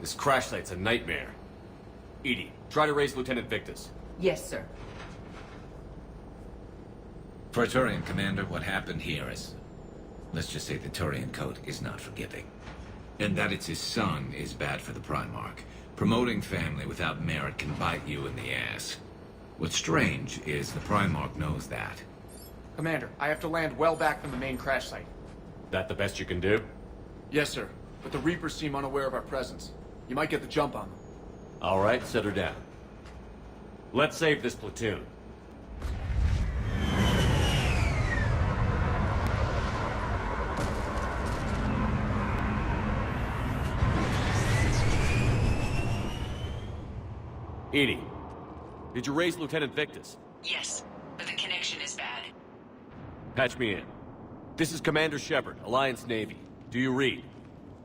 This crash site's a nightmare. Edie, try to raise Lieutenant Victus. Yes, sir. For a Turian commander, what happened here is... let's just say the Turian code is not forgiving. And that it's his son is bad for the Primarch. Promoting family without merit can bite you in the ass. What's strange is the Primarch knows that. Commander, I have to land well back from the main crash site. That the best you can do? Yes, sir. But the Reapers seem unaware of our presence. You might get the jump on them. All right, set her down. Let's save this platoon. Edie, did you raise Lieutenant Victus? Yes, but the connection is bad. Patch me in. This is Commander Shepard, Alliance Navy. Do you read?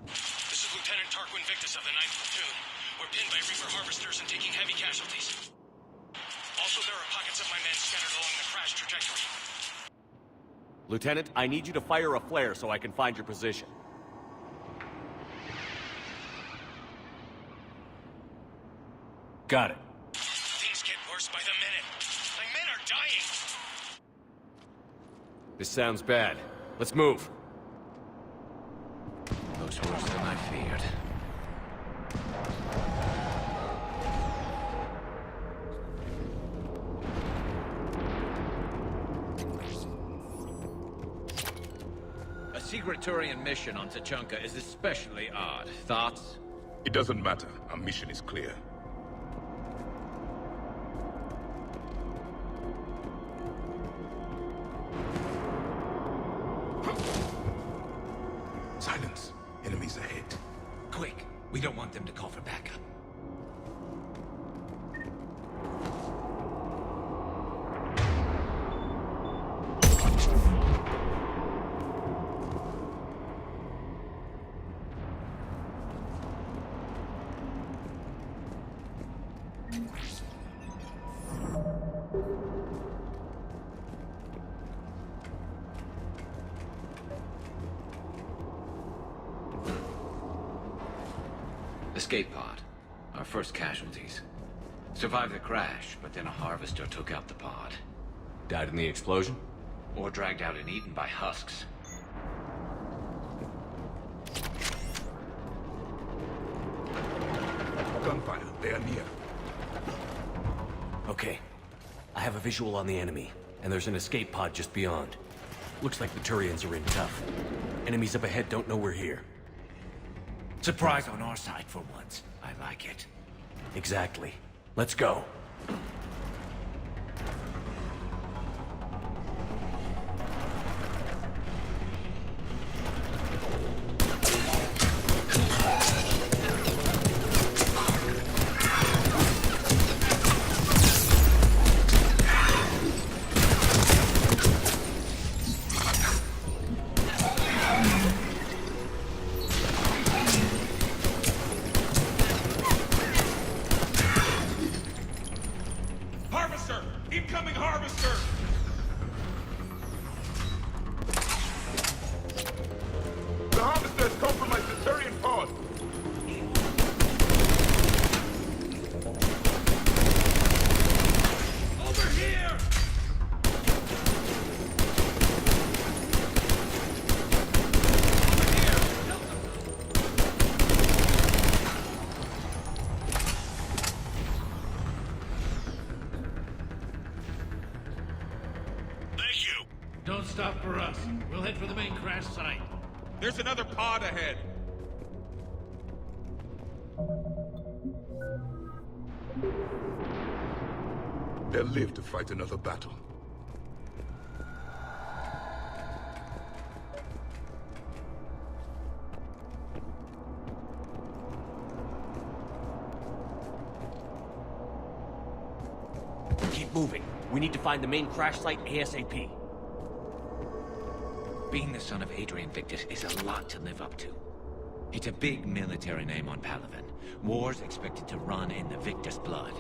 This is Lieutenant Tarquin Victus of the 9th Platoon. We're pinned by Reaper harvesters and taking heavy casualties. Also, there are pockets of my men scattered along the crash trajectory. Lieutenant, I need you to fire a flare so I can find your position. Got it. Things get worse by the minute. My men are dying! This sounds bad. Let's move. Looks worse than I feared. A secret Turian mission on Tachanka is especially odd. Thoughts? It doesn't matter. Our mission is clear. Silence. Enemies ahead. Quick! We don't want them to call for backup. Escape pod. Our first casualties. Survived the crash, but then a harvester took out the pod. Died in the explosion? Or dragged out and eaten by husks. Gunfire. They are near. Okay. I have a visual on the enemy, and there's an escape pod just beyond. Looks like the Turians are in tough. Enemies up ahead don't know we're here. Surprise on our side for once. I like it. Exactly. Let's go. Harvester! Incoming harvester! The harvester has compromised the Turian pod. Over here! Thank you! Don't stop for us. We'll head for the main crash site. There's another pod ahead. They'll live to fight another battle. Keep moving. We need to find the main crash site ASAP. Being the son of Adrian Victus is a lot to live up to. It's a big military name on Palaven. War's expected to run in the Victus blood.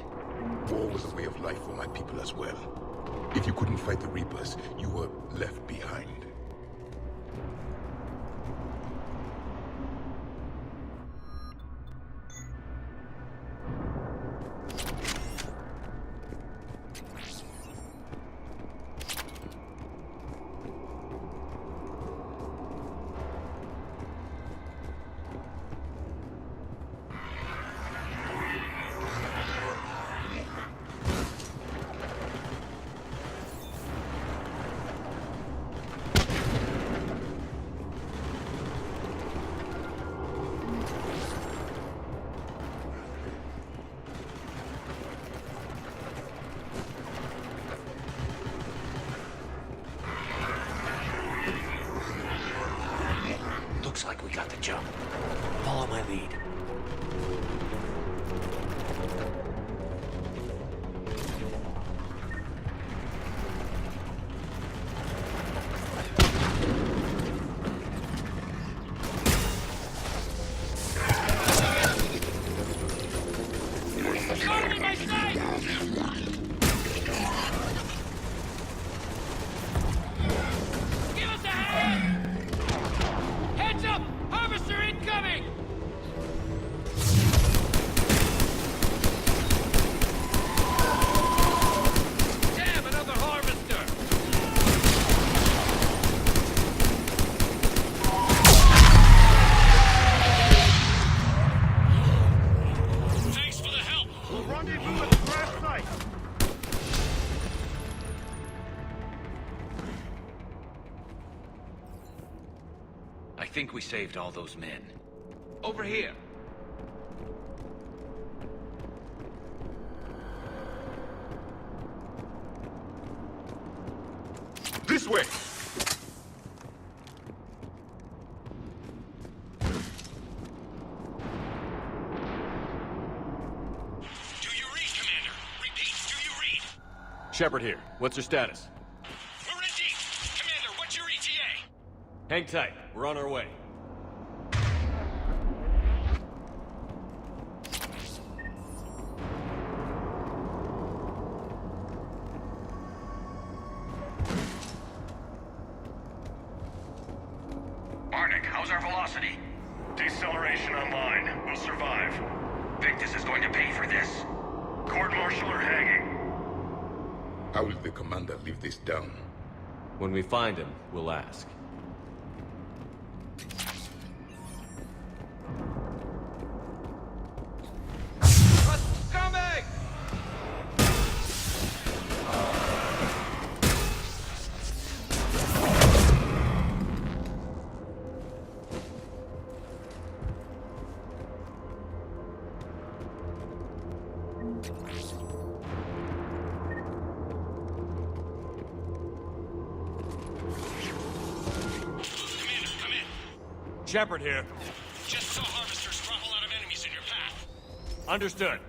War was a way of life for my people as well. If you couldn't fight the Reapers, you were left behind. we got the jump. Follow my lead. Give us a hand! Heads up! Harvester incoming! Damn, another harvester! Thanks for the help. We'll rendezvous at the crash site. I think we saved all those men. Over here. This way! Do you read, Commander? Repeat, do you read? Shepard here. What's your status? We're in deep. Commander, what's your ETA? Hang tight. We're on our way. Arnick, how's our velocity? Deceleration online. We'll survive. Victus is going to pay for this. Court-martial or hanging? How will the commander live this down? When we find him, we'll ask. Coming! Commander, come in. Shepard here. Just saw harvesters drop a lot of enemies in your path. Understood.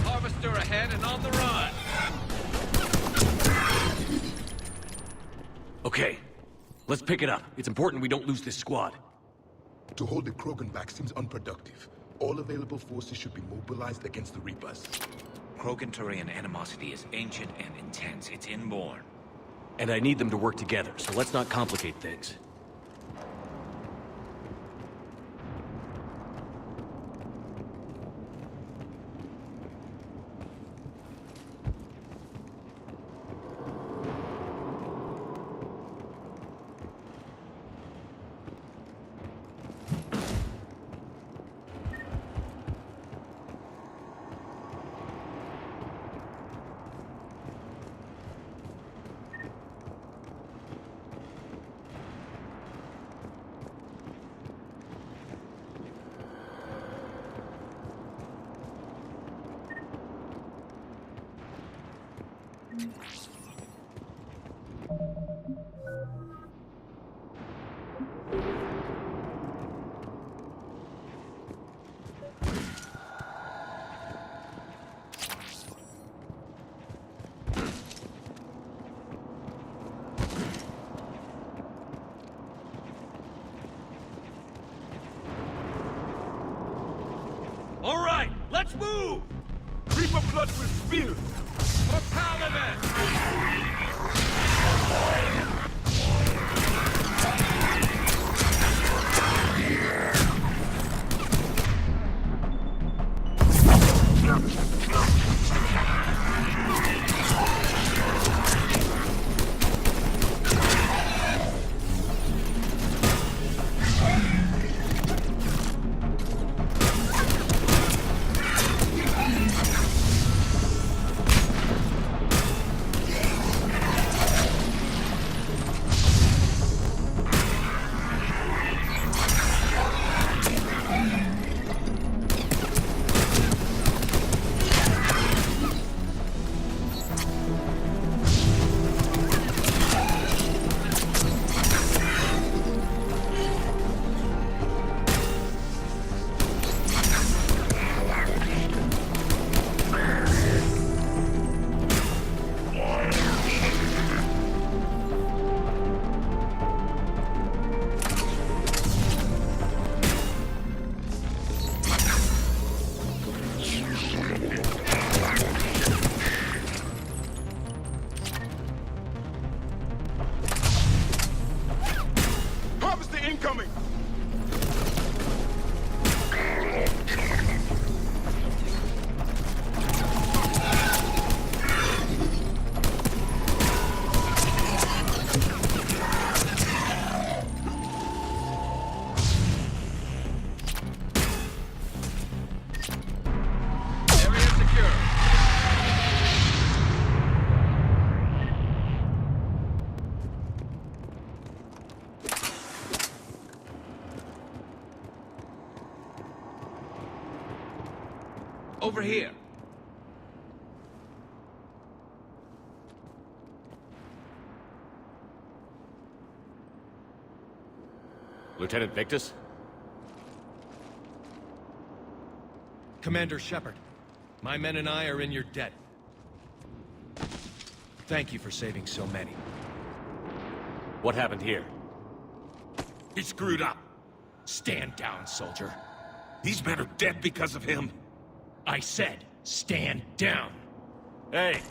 Harvester ahead and on the run. Okay, let's pick it up. It's important we don't lose this squad. To hold the Krogan back seems unproductive. All available forces should be mobilized against the Reapers. Krogan-Turian animosity is ancient and intense. It's inborn. And I need them to work together, so let's not complicate things. All right, let's move! Reaper blood will spill! For Paladin! incoming! Area secure. Over here. Lieutenant Victus? Commander Shepard, my men and I are in your debt. Thank you for saving so many. What happened here? He screwed up. Stand down, soldier. These men are dead because of him. I said, stand down. Hey,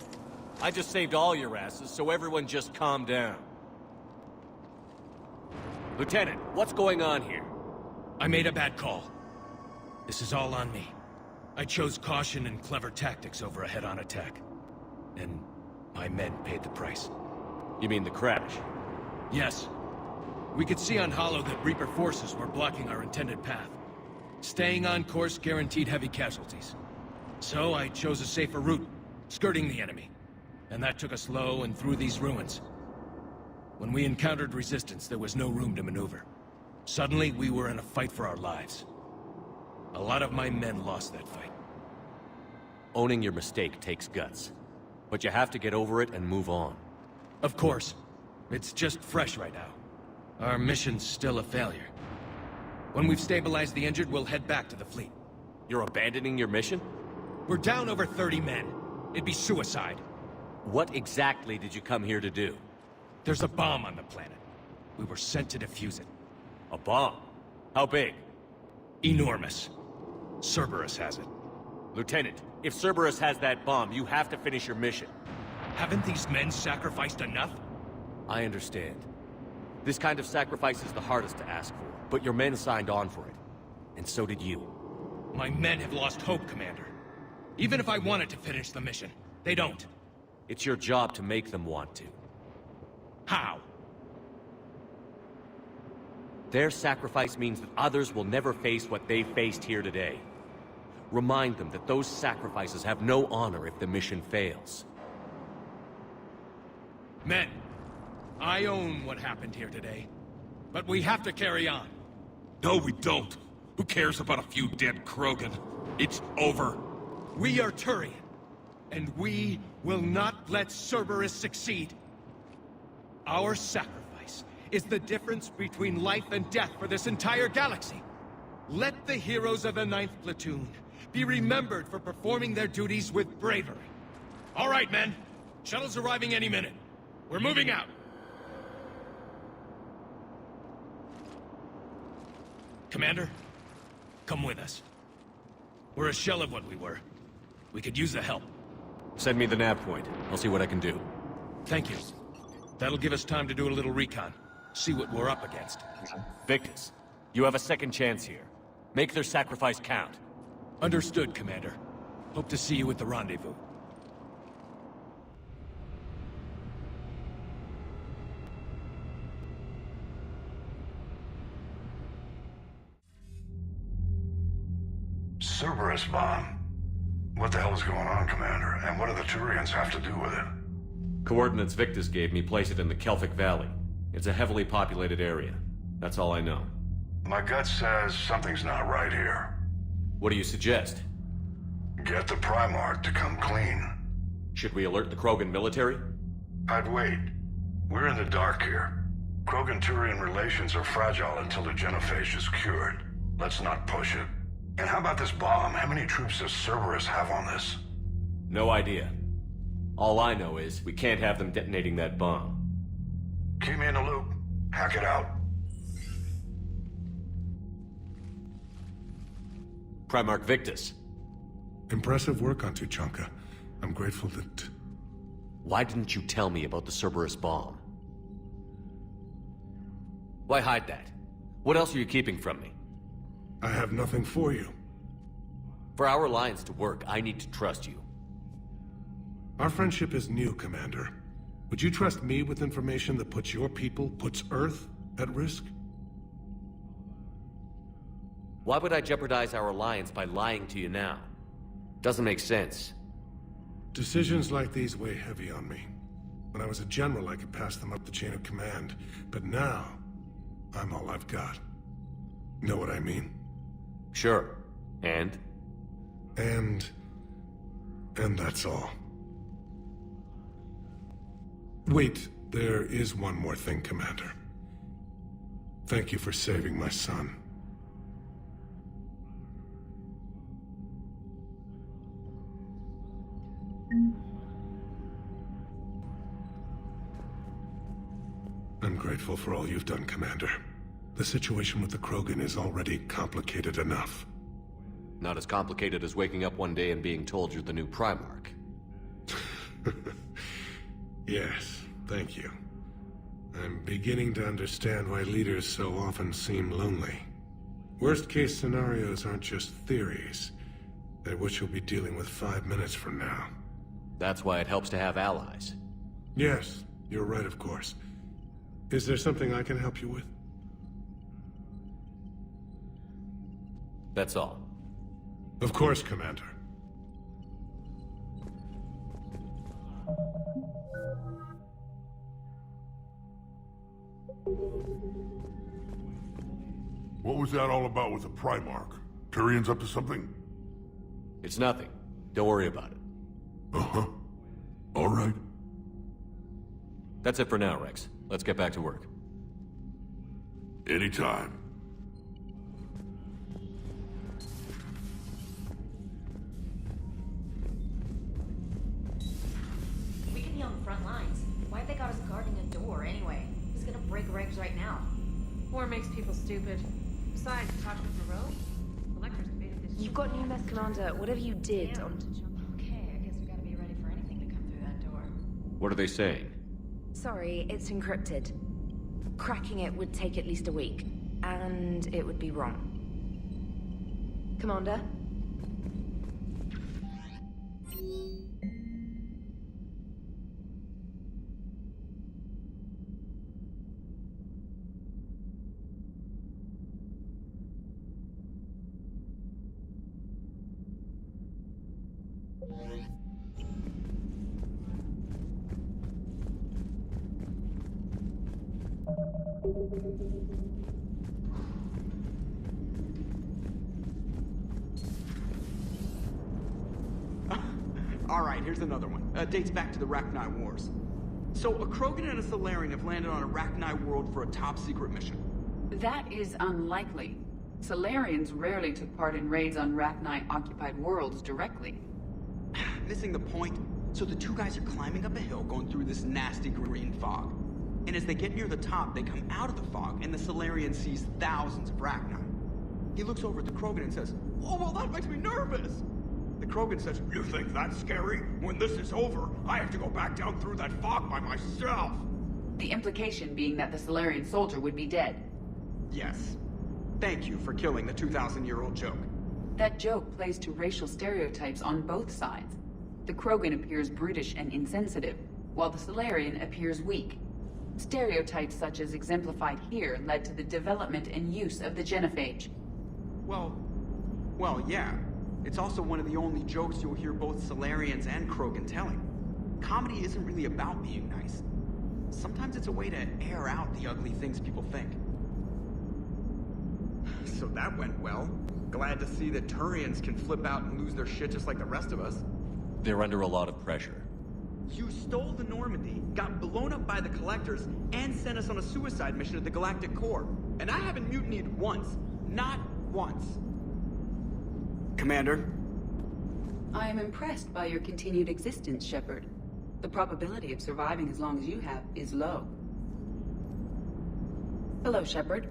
I just saved all your asses, so everyone just calm down. Lieutenant, what's going on here? I made a bad call. This is all on me. I chose caution and clever tactics over a head-on attack. And my men paid the price. You mean the crash? Yes. We could see on Hollow that Reaper forces were blocking our intended path. Staying on course guaranteed heavy casualties. So I chose a safer route, skirting the enemy. And that took us low and through these ruins. When we encountered resistance, there was no room to maneuver. Suddenly, we were in a fight for our lives. A lot of my men lost that fight. Owning your mistake takes guts. But you have to get over it and move on. Of course. It's just fresh right now. Our mission's still a failure. When we've stabilized the injured, we'll head back to the fleet. You're abandoning your mission? We're down over 30 men. It'd be suicide. What exactly did you come here to do? There's a bomb on the planet. We were sent to defuse it. A bomb? How big? Enormous. Cerberus has it. Lieutenant, if Cerberus has that bomb, you have to finish your mission. Haven't these men sacrificed enough? I understand. This kind of sacrifice is the hardest to ask for, but your men signed on for it. And so did you. My men have lost hope, Commander. Even if I wanted to finish the mission, they don't. It's your job to make them want to. How? Their sacrifice means that others will never face what they faced here today. Remind them that those sacrifices have no honor if the mission fails. Men, I own what happened here today. But we have to carry on. No, we don't. Who cares about a few dead Krogan? It's over. We are Turian, and we will not let Cerberus succeed. Our sacrifice is the difference between life and death for this entire galaxy. Let the heroes of the 9th Platoon be remembered for performing their duties with bravery. All right, men. Shuttle's arriving any minute. We're moving out. Commander, come with us. We're a shell of what we were. We could use the help. Send me the nav point. I'll see what I can do. Thank you. That'll give us time to do a little recon. See what we're up against. Victus, you have a second chance here. Make their sacrifice count. Understood, Commander. Hope to see you at the rendezvous. Cerberus bomb. What the hell is going on, Commander? And what do the Turians have to do with it? Coordinates Victus gave me place it in the Kelphic Valley. It's a heavily populated area. That's all I know. My gut says something's not right here. What do you suggest? Get the Primarch to come clean. Should we alert the Krogan military? I'd wait. We're in the dark here. Krogan-Turian relations are fragile until the genophage is cured. Let's not push it. And how about this bomb? How many troops does Cerberus have on this? No idea. All I know is we can't have them detonating that bomb. Keep me in the loop. Hack it out. Primarch Victus. Impressive work on Tuchanka. I'm grateful that... Why didn't you tell me about the Cerberus bomb? Why hide that? What else are you keeping from me? I have nothing for you. For our alliance to work, I need to trust you. Our friendship is new, Commander. Would you trust me with information that puts your people, puts Earth, at risk? Why would I jeopardize our alliance by lying to you now? Doesn't make sense. Decisions like these weigh heavy on me. When I was a general, I could pass them up the chain of command. But now, I'm all I've got. Know what I mean? Sure. And? And that's all. Wait, there is one more thing, Commander. Thank you for saving my son. I'm grateful for all you've done, Commander. The situation with the Krogan is already complicated enough. Not as complicated as waking up one day and being told you're the new Primarch. Yes, thank you. I'm beginning to understand why leaders so often seem lonely. Worst-case scenarios aren't just theories. They're what you'll be dealing with 5 minutes from now. That's why it helps to have allies. Yes, you're right, of course. Is there something I can help you with? That's all. Of course, Commander. What was that all about with the Primarch? Turian's up to something? It's nothing. Don't worry about it. Uh-huh. All right. That's it for now, Rex. Let's get back to work. Anytime. We could be on the front lines. Why have they got us guarding a door anyway? Who's gonna break regs right now? War makes people stupid. Besides, you talked with Moreau? The lectors debated this. You've got new mess, Commander. Whatever you did on... Okay, I guess we gotta be ready for anything to come through that door. What are they saying? Sorry, it's encrypted. Cracking it would take at least a week. And it would be wrong. Commander? Alright, here's another one. Dates back to the Rachni Wars. So, a Krogan and a Salarian have landed on a Rachni world for a top-secret mission. That is unlikely. Salarians rarely took part in raids on Rachni-occupied worlds directly. Missing the point. So the two guys are climbing up a hill going through this nasty green fog. And as they get near the top, they come out of the fog, and the Salarian sees thousands of Rachni. He looks over at the Krogan and says, "Oh, well, that makes me nervous!" The Krogan says, "You think that's scary? When this is over, I have to go back down through that fog by myself!" The implication being that the Salarian soldier would be dead. Yes. Thank you for killing the 2,000-year-old joke. That joke plays to racial stereotypes on both sides. The Krogan appears brutish and insensitive, while the Salarian appears weak. Stereotypes such as exemplified here led to the development and use of the genophage. Well, yeah. It's also one of the only jokes you'll hear both Salarians and Krogan telling. Comedy isn't really about being nice. Sometimes it's a way to air out the ugly things people think. So that went well. Glad to see that Turians can flip out and lose their shit just like the rest of us. They're under a lot of pressure. You stole the Normandy, got blown up by the Collectors, and sent us on a suicide mission at the Galactic Core. And I haven't mutinied once. Not once. Commander? I am impressed by your continued existence, Shepard. The probability of surviving as long as you have is low. Hello, Shepard.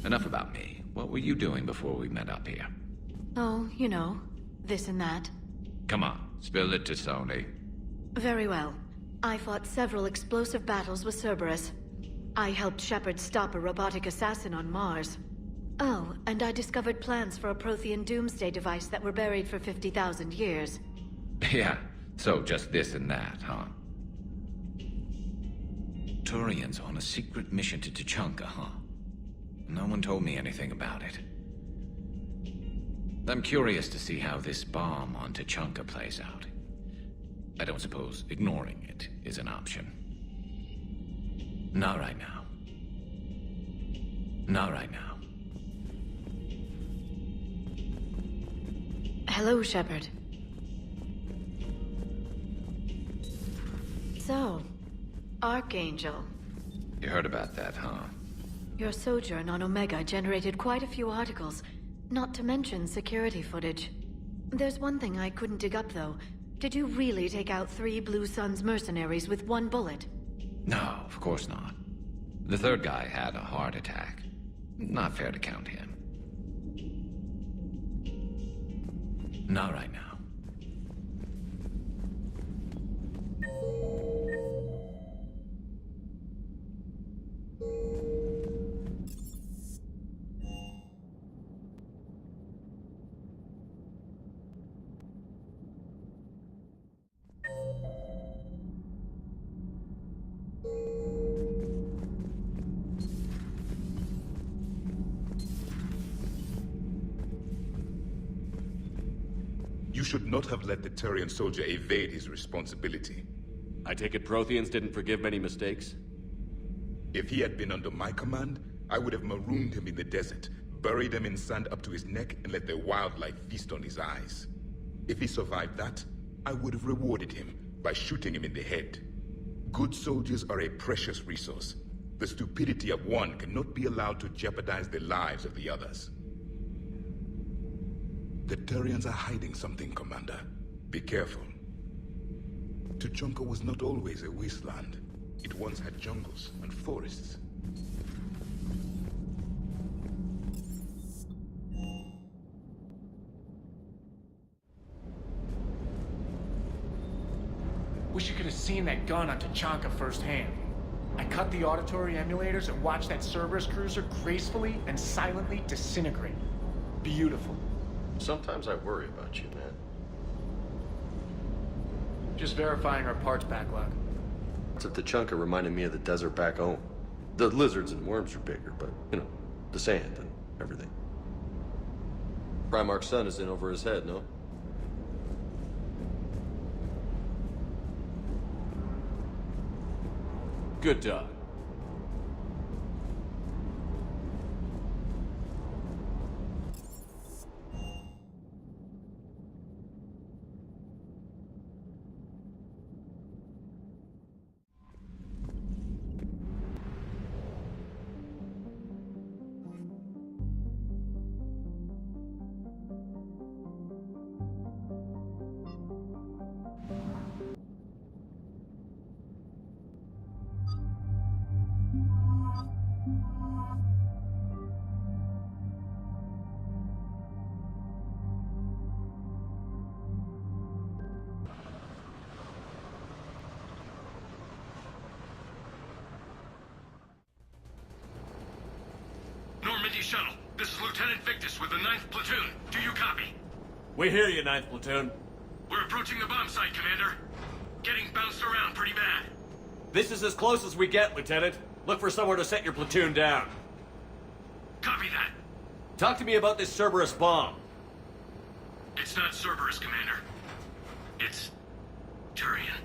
Enough about me. What were you doing before we met up here? Oh, you know, this and that. Come on, spill it to Sony. Very well. I fought several explosive battles with Cerberus. I helped Shepard stop a robotic assassin on Mars. Oh, and I discovered plans for a Prothean doomsday device that were buried for 50,000 years. Yeah, so just this and that, huh? Turians on a secret mission to Tuchanka, huh? No one told me anything about it. I'm curious to see how this bomb on Tuchanka plays out. I don't suppose ignoring it is an option. Not right now. Not right now. Hello, Shepard. So, Archangel. You heard about that, huh? Your sojourn on Omega generated quite a few articles, not to mention security footage. There's one thing I couldn't dig up, though. Did you really take out 3 Blue Suns mercenaries with 1 bullet? No, of course not. The third guy had a heart attack. Not fair to count him. Not right now. You should not have let the Turian soldier evade his responsibility. I take it Protheans didn't forgive many mistakes? If he had been under my command, I would have marooned him in the desert, buried him in sand up to his neck, and let the wildlife feast on his eyes. If he survived that, I would have rewarded him by shooting him in the head. Good soldiers are a precious resource. The stupidity of one cannot be allowed to jeopardize the lives of the others. The Turians are hiding something, Commander. Be careful. Tuchanka was not always a wasteland. It once had jungles and forests. Wish you could have seen that gun on Tuchanka firsthand. I cut the auditory emulators and watched that Cerberus cruiser gracefully and silently disintegrate. Beautiful. Sometimes I worry about you, man. Just verifying our parts backlog. It's at the Tuchanka reminded me of the desert back home. The lizards and worms are bigger, but, you know, the sand and everything. Primarch's son is in over his head, no? Good dog. Normandy Shuttle, this is Lieutenant Victus with the 9th Platoon. Do you copy? We hear you, 9th Platoon. We're approaching the bomb site, Commander. Getting bounced around pretty bad. This is as close as we get, Lieutenant. Look for somewhere to set your platoon down. Copy that. Talk to me about this Cerberus bomb. It's not Cerberus, Commander. It's Turian.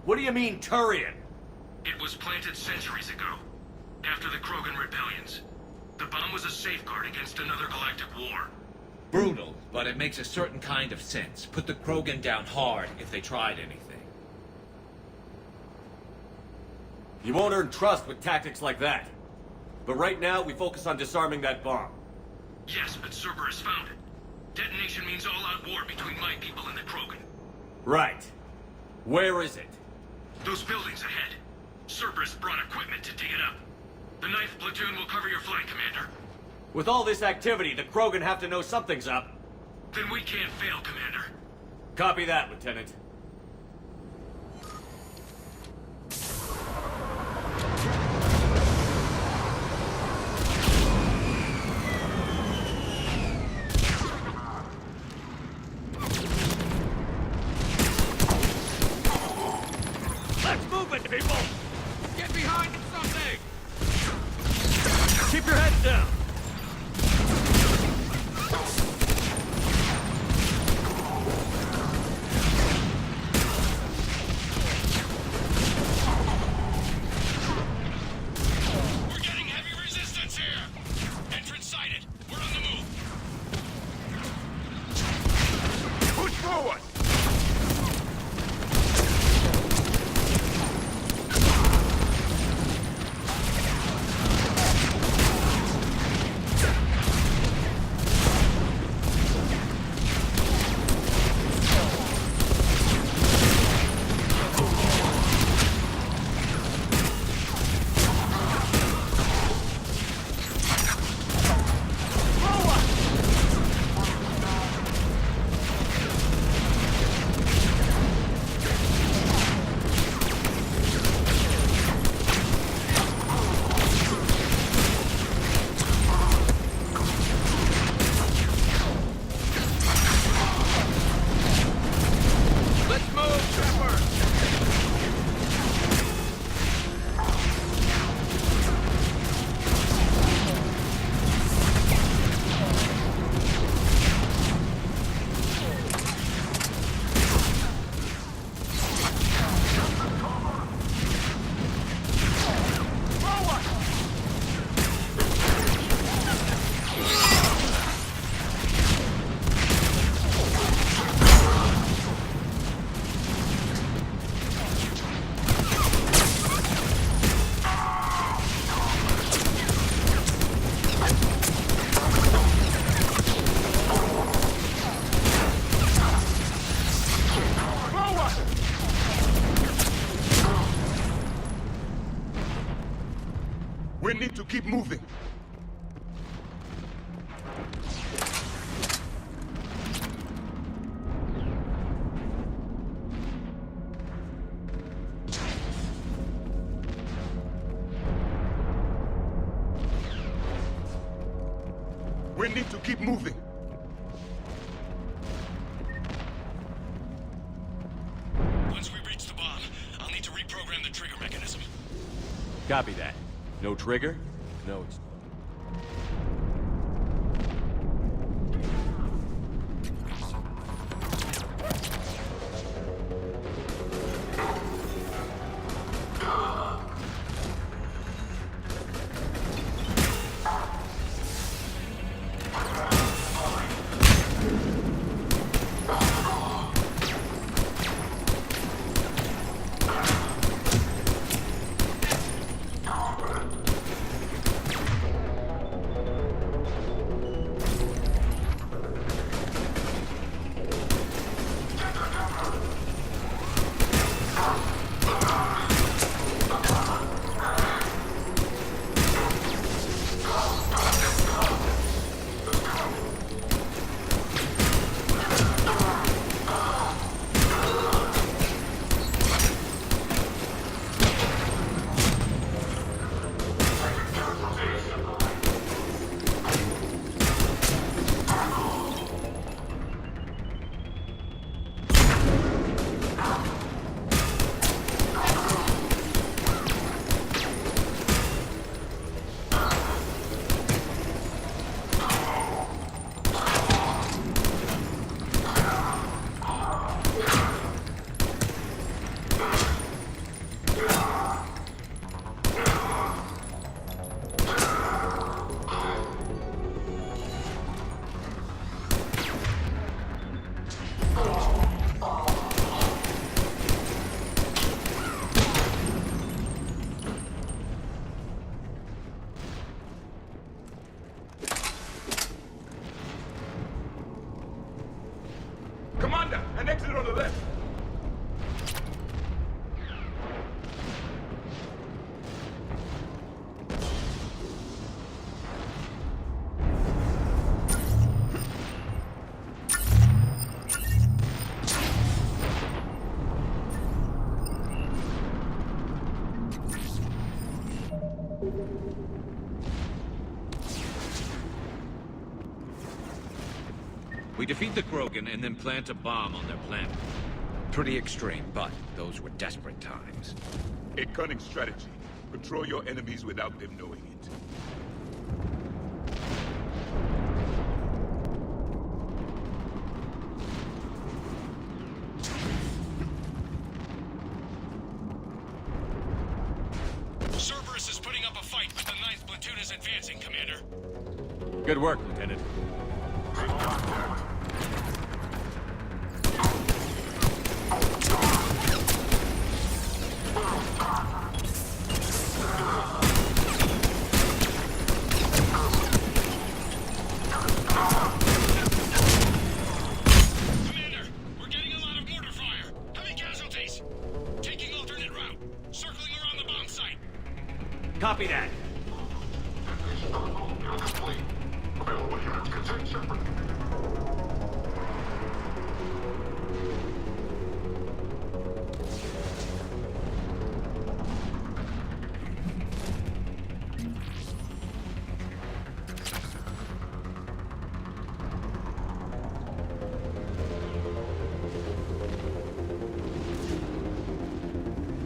What do you mean, Turian? It was planted centuries ago, after the Krogan rebellions. The bomb was a safeguard against another galactic war. Brutal, but it makes a certain kind of sense. Put the Krogan down hard if they tried anything. You won't earn trust with tactics like that. But right now, we focus on disarming that bomb. Yes, but Cerberus found it. Detonation means all-out war between my people and the Krogan. Right. Where is it? Those buildings ahead. Cerberus brought equipment to dig it up. The 9th Platoon will cover your flank, Commander. With all this activity, the Krogan have to know something's up. Then we can't fail, Commander. Copy that, Lieutenant. Let's move it, people! Get behind something! Keep your heads down! We're getting heavy resistance here! Entrance sighted. We're on the move. Push forward! We need to keep moving. We need to keep moving. Once we reach the bomb, I'll need to reprogram the trigger mechanism. Copy that. No trigger? No explosion. Commander, an exit on the left. We defeat the Krogan and then plant a bomb on their planet. Pretty extreme, but those were desperate times. A cunning strategy. Control your enemies without them knowing it. Cerberus is putting up a fight, but the 9th platoon is advancing, Commander. Good work, Lieutenant. Commander, we're getting a lot of mortar fire. Heavy casualties. Taking alternate route. Circling around the bomb site. Copy that. Available units contain Shepard.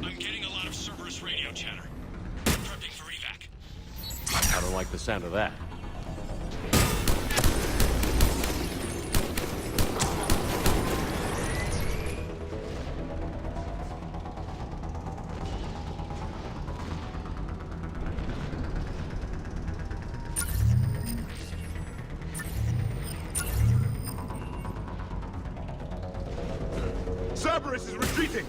I'm getting a lot of Cerberus radio chatter. Prepping for evac. I don't like the sound of that. Cerberus is retreating!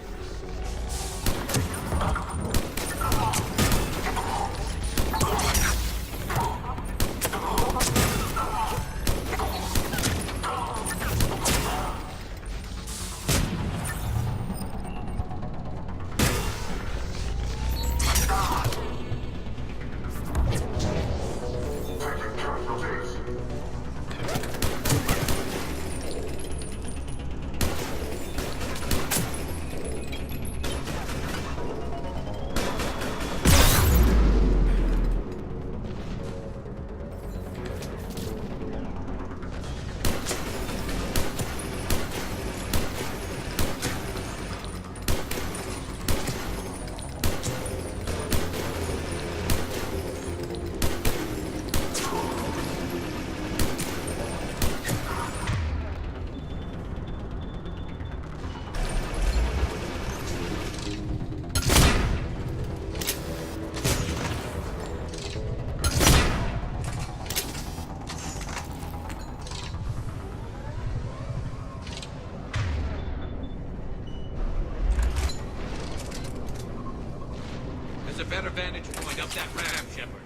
There's a better vantage point up that ramp, Shepard.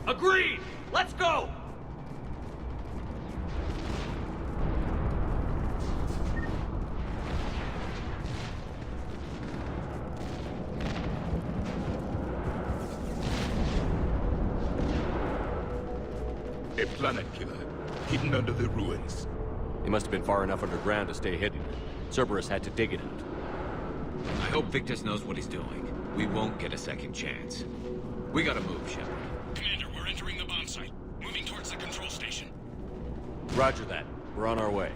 Agreed! Let's go! A planet killer, hidden under the ruins. He must have been far enough underground to stay hidden. Cerberus had to dig it out. I hope Victus knows what he's doing. We won't get a second chance. We gotta move, Shepard. Commander, we're entering the bomb site. Moving towards the control station. Roger that. We're on our way.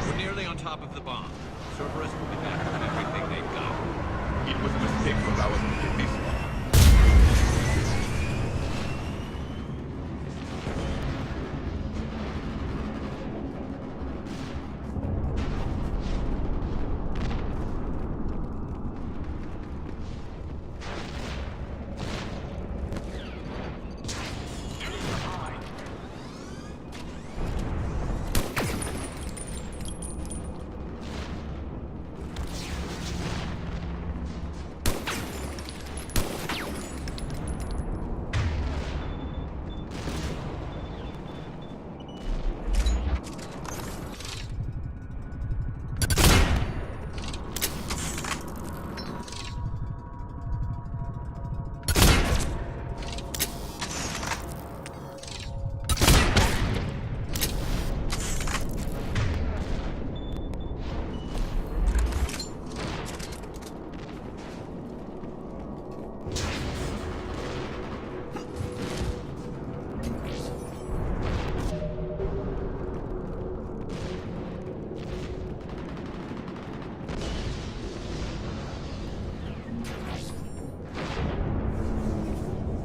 We're nearly on top of the bomb. Cerberus will be back with everything they've got. It was a mistake for ours to get this far.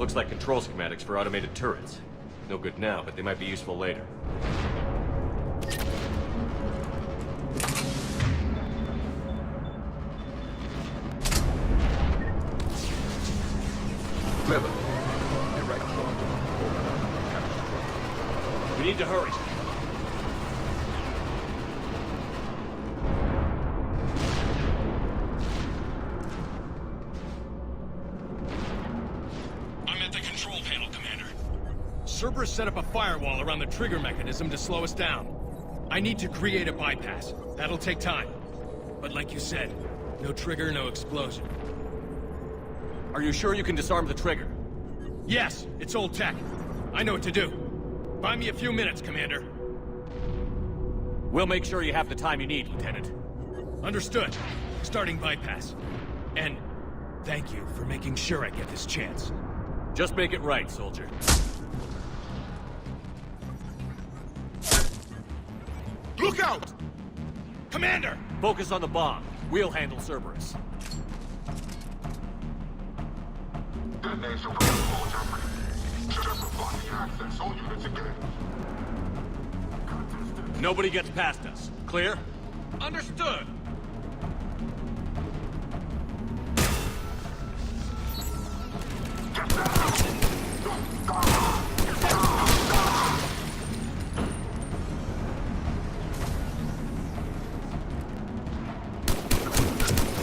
Looks like control schematics for automated turrets. No good now, but they might be useful later. Clever. You're right. We need to hurry. I'm at the control panel, Commander. Cerberus set up a firewall around the trigger mechanism to slow us down. I need to create a bypass. That'll take time. But like you said, no trigger, no explosion. Are you sure you can disarm the trigger? Yes, it's old tech. I know what to do. Buy me a few minutes, Commander. We'll make sure you have the time you need, Lieutenant. Understood. Starting bypass. And thank you for making sure I get this chance. Just make it right, soldier. Look out! Commander! Focus on the bomb. We'll handle Cerberus. Detonation for all Germany. Triple blocking access. All units again. Nobody gets past us. Clear? Understood!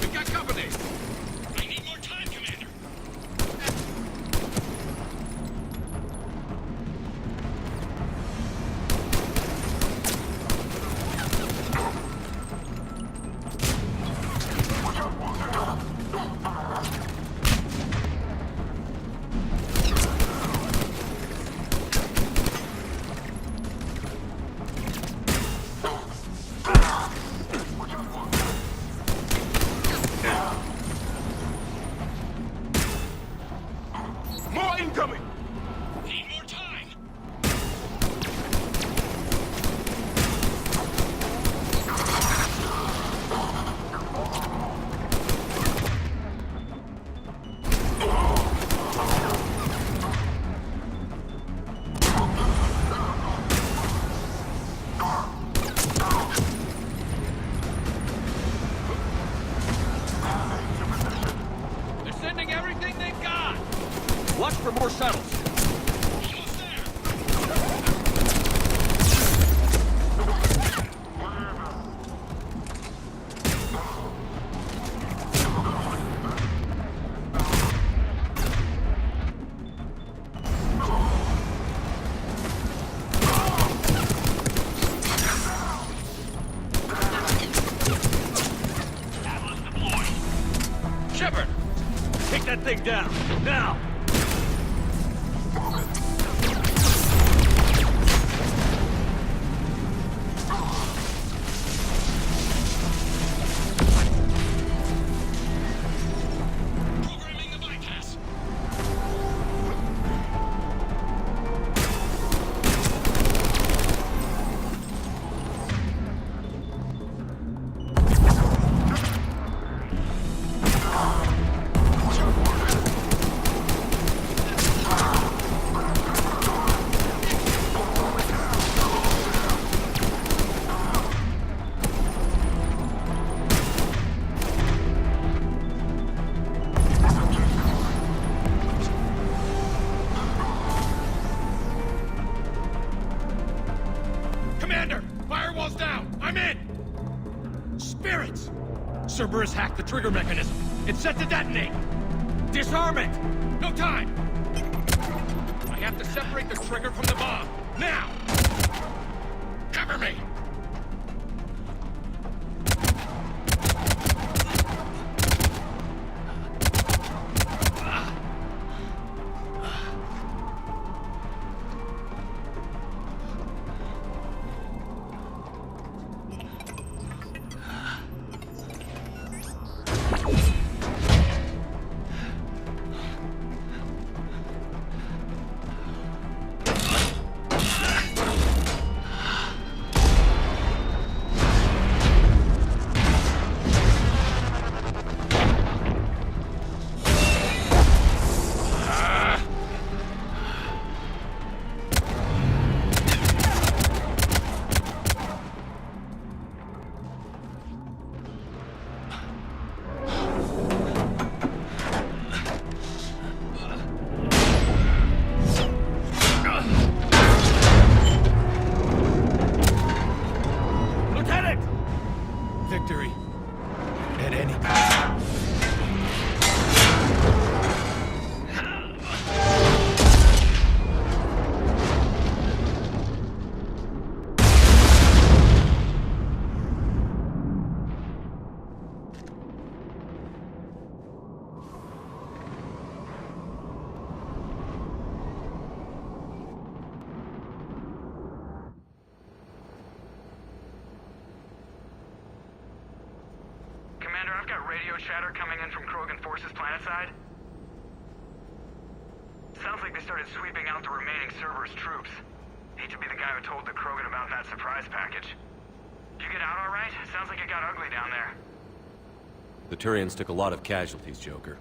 We got company! I need more time, Commander. More incoming! Need more time. They're sending everything they've got! Watch for more shuttles. Almost there. Catalyst deployed. Shepard! Take that thing down. Now! Programming the bypass. Commander! Firewall's down! I'm in! Spirits! Cerberus hacked the trigger mechanism. It's set to detonate! Disarm it! No time! I have to separate the trigger from the bomb. Now! Cover me! I've got radio chatter coming in from Krogan forces planetside. Sounds like they started sweeping out the remaining Cerberus troops. Hate to be the guy who told the Krogan about that surprise package. You get out all right? Sounds like it got ugly down there. The Turians took a lot of casualties, Joker.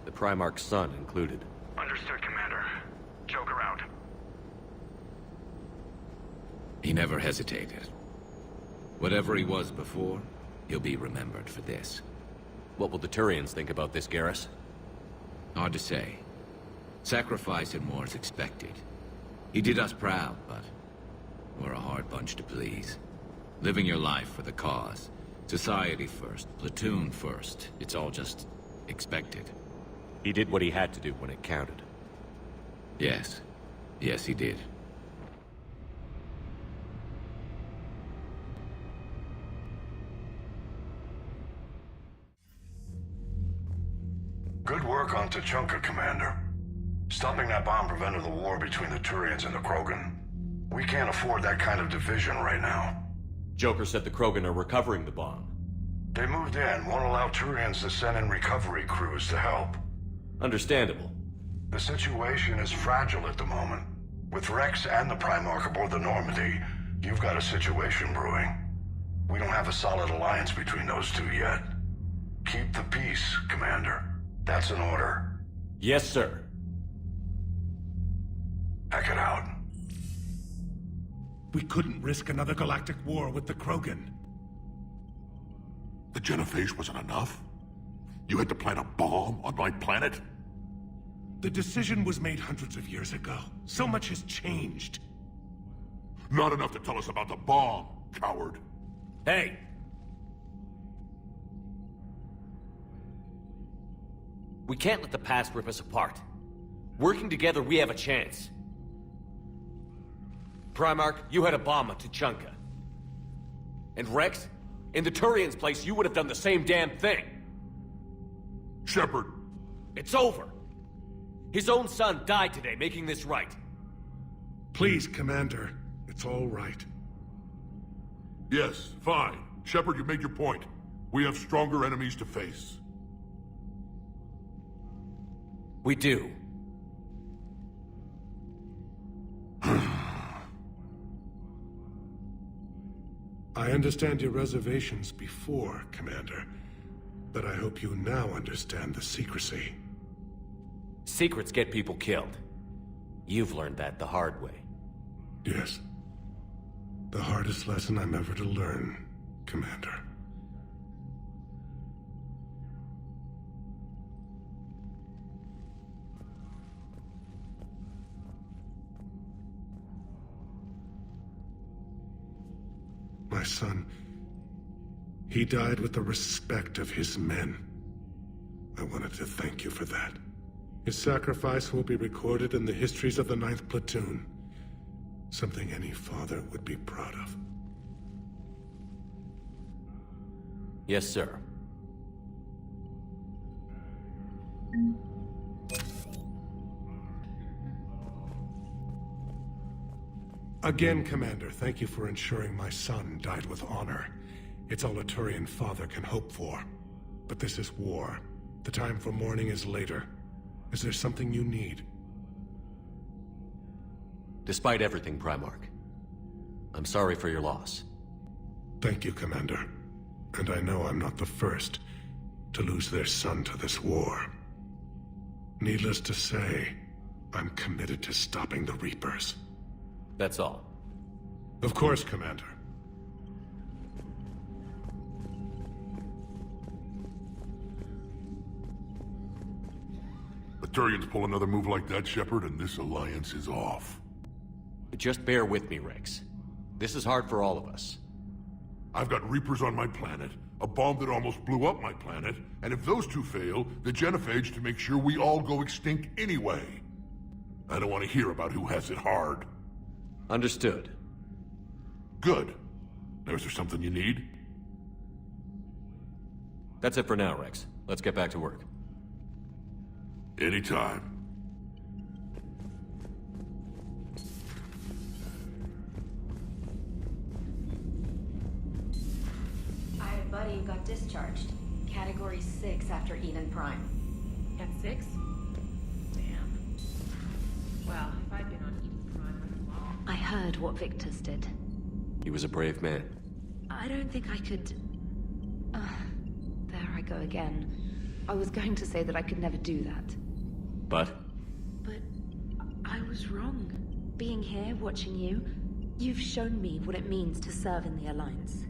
The Primarch's son included. Understood, Commander. Joker out. He never hesitated. Whatever he was before, he'll be remembered for this. What will the Turians think about this, Garrus? Hard to say. Sacrifice and more is expected. He did us proud, but we're a hard bunch to please. Living your life for the cause. Society first, platoon first. It's all just expected. He did what he had to do when it counted. Yes. Yes, he did. Good work on Tachanka, Commander. Stopping that bomb prevented the war between the Turians and the Krogan. We can't afford that kind of division right now. Joker said the Krogan are recovering the bomb. They moved in, won't allow Turians to send in recovery crews to help. Understandable. The situation is fragile at the moment. With Rex and the Primarch aboard the Normandy, you've got a situation brewing. We don't have a solid alliance between those two yet. Keep the peace, Commander. That's an order. Yes, sir. Hack it out. We couldn't risk another galactic war with the Krogan. The genophage wasn't enough? You had to plant a bomb on my planet? The decision was made hundreds of years ago. So much has changed. Not enough to tell us about the bomb, coward. Hey! We can't let the past rip us apart. Working together, we have a chance. Primarch, you had a bomb at Tachanka. And Rex, in the Turian's place, you would have done the same damn thing. Shepard! It's over! His own son died today, making this right. Please, Commander. It's all right. Yes, fine. Shepard, you made your point. We have stronger enemies to face. We do. I understand your reservations before, Commander. But I hope you now understand the secrecy. Secrets get people killed. You've learned that the hard way. Yes. The hardest lesson I'm ever to learn, Commander. My son, he died with the respect of his men. I wanted to thank you for that. His sacrifice will be recorded in the histories of the 9th Platoon. Something any father would be proud of. Yes, sir. Again, Commander, thank you for ensuring my son died with honor. It's all a Turian father can hope for. But this is war. The time for mourning is later. Is there something you need? Despite everything, Primarch, I'm sorry for your loss. Thank you, Commander. And I know I'm not the first to lose their son to this war. Needless to say, I'm committed to stopping the Reapers. That's all. Of course, Commander. The Turians pull another move like that, Shepard, and this alliance is off. Just bear with me, Rex. This is hard for all of us. I've got Reapers on my planet, a bomb that almost blew up my planet, and if those two fail, the genophage to make sure we all go extinct anyway. I don't want to hear about who has it hard. Understood. Good. Now, is there something you need? That's it for now, Rex. Let's get back to work. Anytime. I have a buddy who got discharged. Category 6 after Eden Prime. At 6? Damn. Well, if I'd been on Eden Prime, I'd have lost. I heard what Victor's did. He was a brave man. I don't think I could... there I go again. I was going to say that I could never do that. But? But I was wrong. Being here, watching you, you've shown me what it means to serve in the Alliance.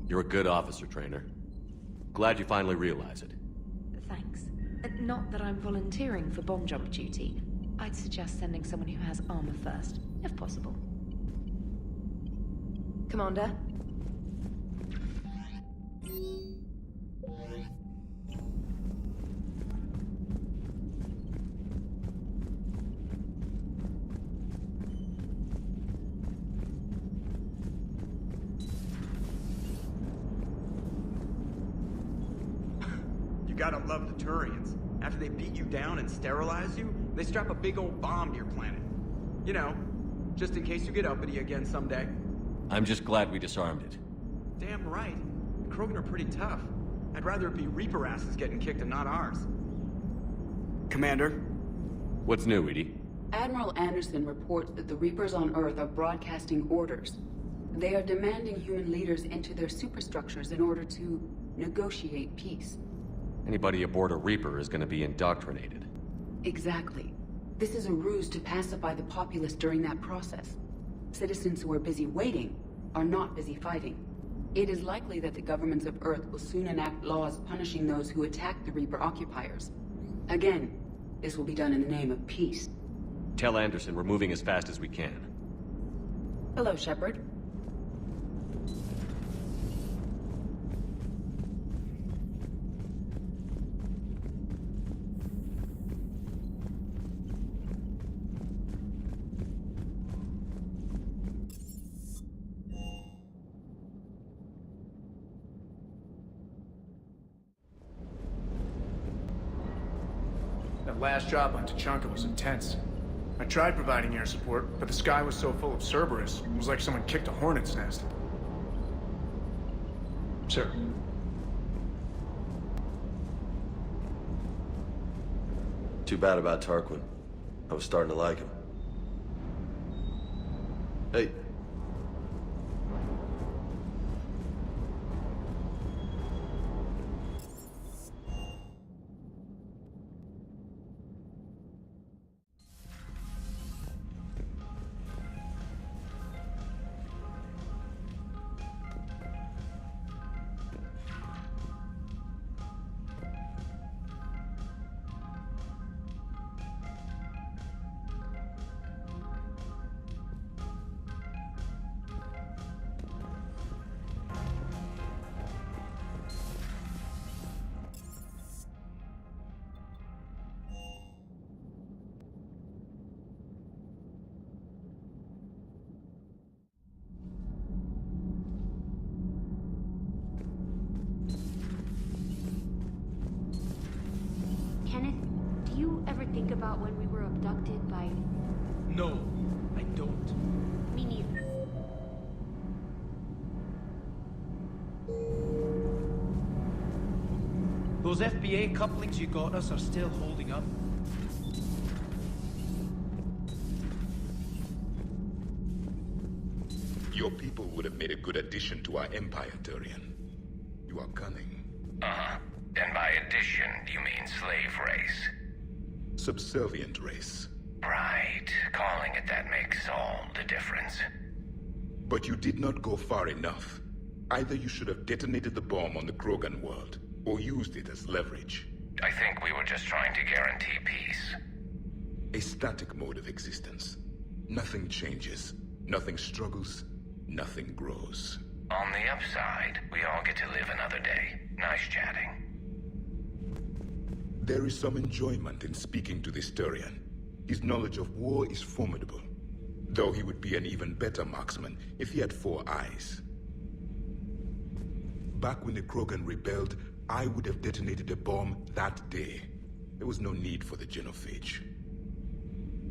You're a good officer, Trainer. Glad you finally realize it. Thanks. Not that I'm volunteering for bomb jump duty. I'd suggest sending someone who has armor first, if possible. Commander? You gotta love the Turians. After they beat you down and sterilize you, they strap a big old bomb to your planet. You know, just in case you get uppity again someday. I'm just glad we disarmed it. Damn right. The Krogan are pretty tough. I'd rather it be Reaper asses getting kicked and not ours. Commander? What's new, Edie? Admiral Anderson reports that the Reapers on Earth are broadcasting orders. They are demanding human leaders into their superstructures in order to negotiate peace. Anybody aboard a Reaper is going to be indoctrinated. Exactly. This is a ruse to pacify the populace during that process. Citizens who are busy waiting are not busy fighting. It is likely that the governments of Earth will soon enact laws punishing those who attack the Reaper occupiers. Again, this will be done in the name of peace. Tell Anderson we're moving as fast as we can. Hello, Shepard. That last job on Tachanka was intense. I tried providing air support, but the sky was so full of Cerberus, it was like someone kicked a hornet's nest. Sir. Too bad about Tarquin. I was starting to like him. Hey. Kenneth, do you ever think about when we were abducted by... No, I don't. Me neither. Those FBA couplings you got us are still holding up. Your people would have made a good addition to our empire, Turian. You are cunning. Uh-huh. And by addition, you mean slave race? Subservient race. Right. Calling it that makes all the difference. But you did not go far enough. Either you should have detonated the bomb on the Krogan world, or used it as leverage. I think we were just trying to guarantee peace. A static mode of existence. Nothing changes, nothing struggles, nothing grows. On the upside, we all get to live another day. Nice chatting. There is some enjoyment in speaking to this Turian. His knowledge of war is formidable, though he would be an even better marksman if he had 4 eyes. Back when the Krogan rebelled, I would have detonated a bomb that day. There was no need for the genophage.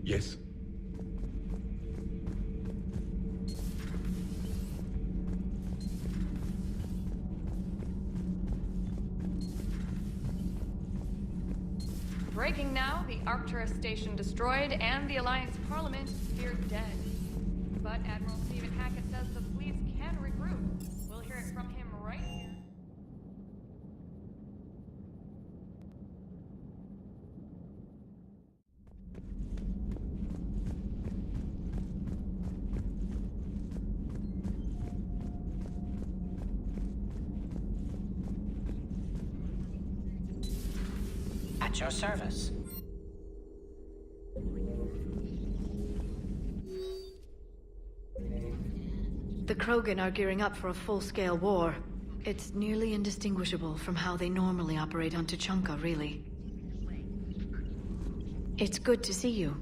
Yes? Breaking now, the Arcturus station destroyed and the Alliance Parliament feared dead. But Admiral Stephen Hackett says the fleets can regroup. We'll hear it from him right here. At your service. The Krogan are gearing up for a full-scale war. It's nearly indistinguishable from how they normally operate on Tuchanka, really. It's good to see you.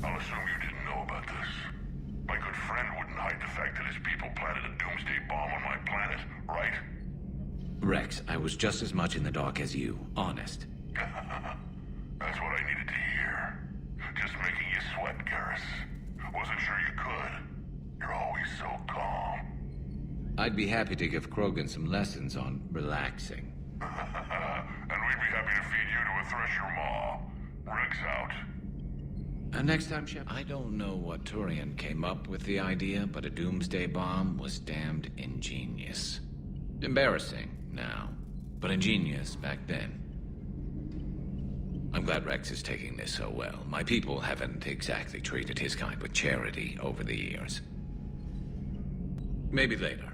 I'll assume you didn't know about this. My good friend wouldn't hide the fact that his people planted a doomsday bomb on my planet, right? Rex, I was just as much in the dark as you, honest. That's what I needed to hear. Just making you sweat, Garrus. Wasn't sure you could. You're always so calm. I'd be happy to give Krogan some lessons on relaxing. And we'd be happy to feed you to a Thresher maw. Rex out. Next time, Shep. I don't know what Turian came up with the idea, but a doomsday bomb was damned ingenious. Embarrassing now, but ingenious back then. I'm glad Rex is taking this so well. My people haven't exactly treated his kind with charity over the years. Maybe later.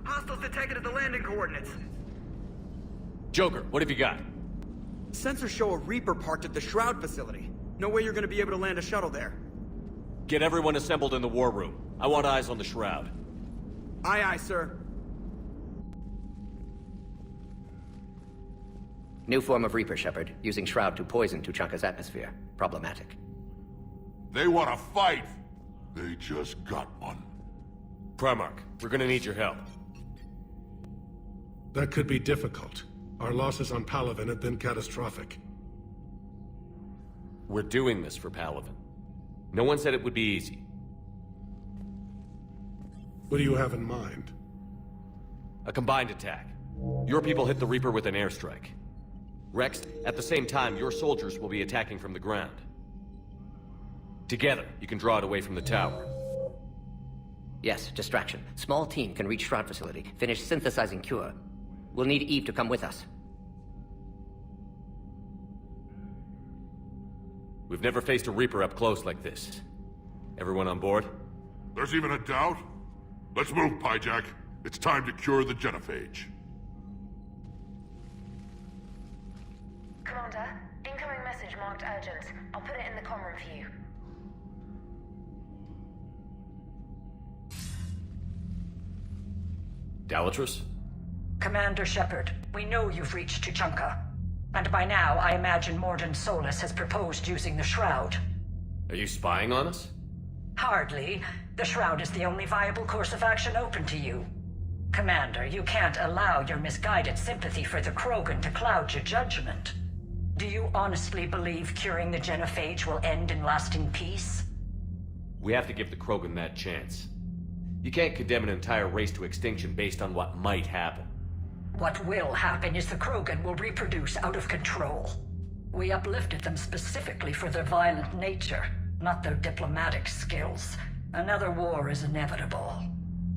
Hostiles detected at the landing coordinates. Joker, what have you got? Sensors show a Reaper parked at the Shroud facility. No way you're gonna be able to land a shuttle there. Get everyone assembled in the war room. I want eyes on the Shroud. Aye, aye, sir. New form of Reaper, Shepard. Using Shroud to poison Tuchanka's atmosphere. Problematic. They want to fight! They just got one. Primarch, we're gonna need your help. That could be difficult. Our losses on Palaven have been catastrophic. We're doing this for Palaven. No one said it would be easy. What do you have in mind? A combined attack. Your people hit the Reaper with an airstrike. Rex, at the same time, your soldiers will be attacking from the ground. Together, you can draw it away from the tower. Yes, distraction. Small team can reach Shroud facility. Finish synthesizing cure. We'll need Eve to come with us. We've never faced a Reaper up close like this. Everyone on board? There's even a doubt? Let's move, Pyjack. It's time to cure the genophage. Commander, incoming message marked urgent. I'll put it in the comm room for you. Dalatrus? Commander Shepard, we know you've reached Tuchanka. And by now, I imagine Mordin Solus has proposed using the Shroud. Are you spying on us? Hardly. The Shroud is the only viable course of action open to you. Commander, you can't allow your misguided sympathy for the Krogan to cloud your judgment. Do you honestly believe curing the genophage will end in lasting peace? We have to give the Krogan that chance. You can't condemn an entire race to extinction based on what might happen. What will happen is the Krogan will reproduce out of control. We uplifted them specifically for their violent nature, not their diplomatic skills. Another war is inevitable.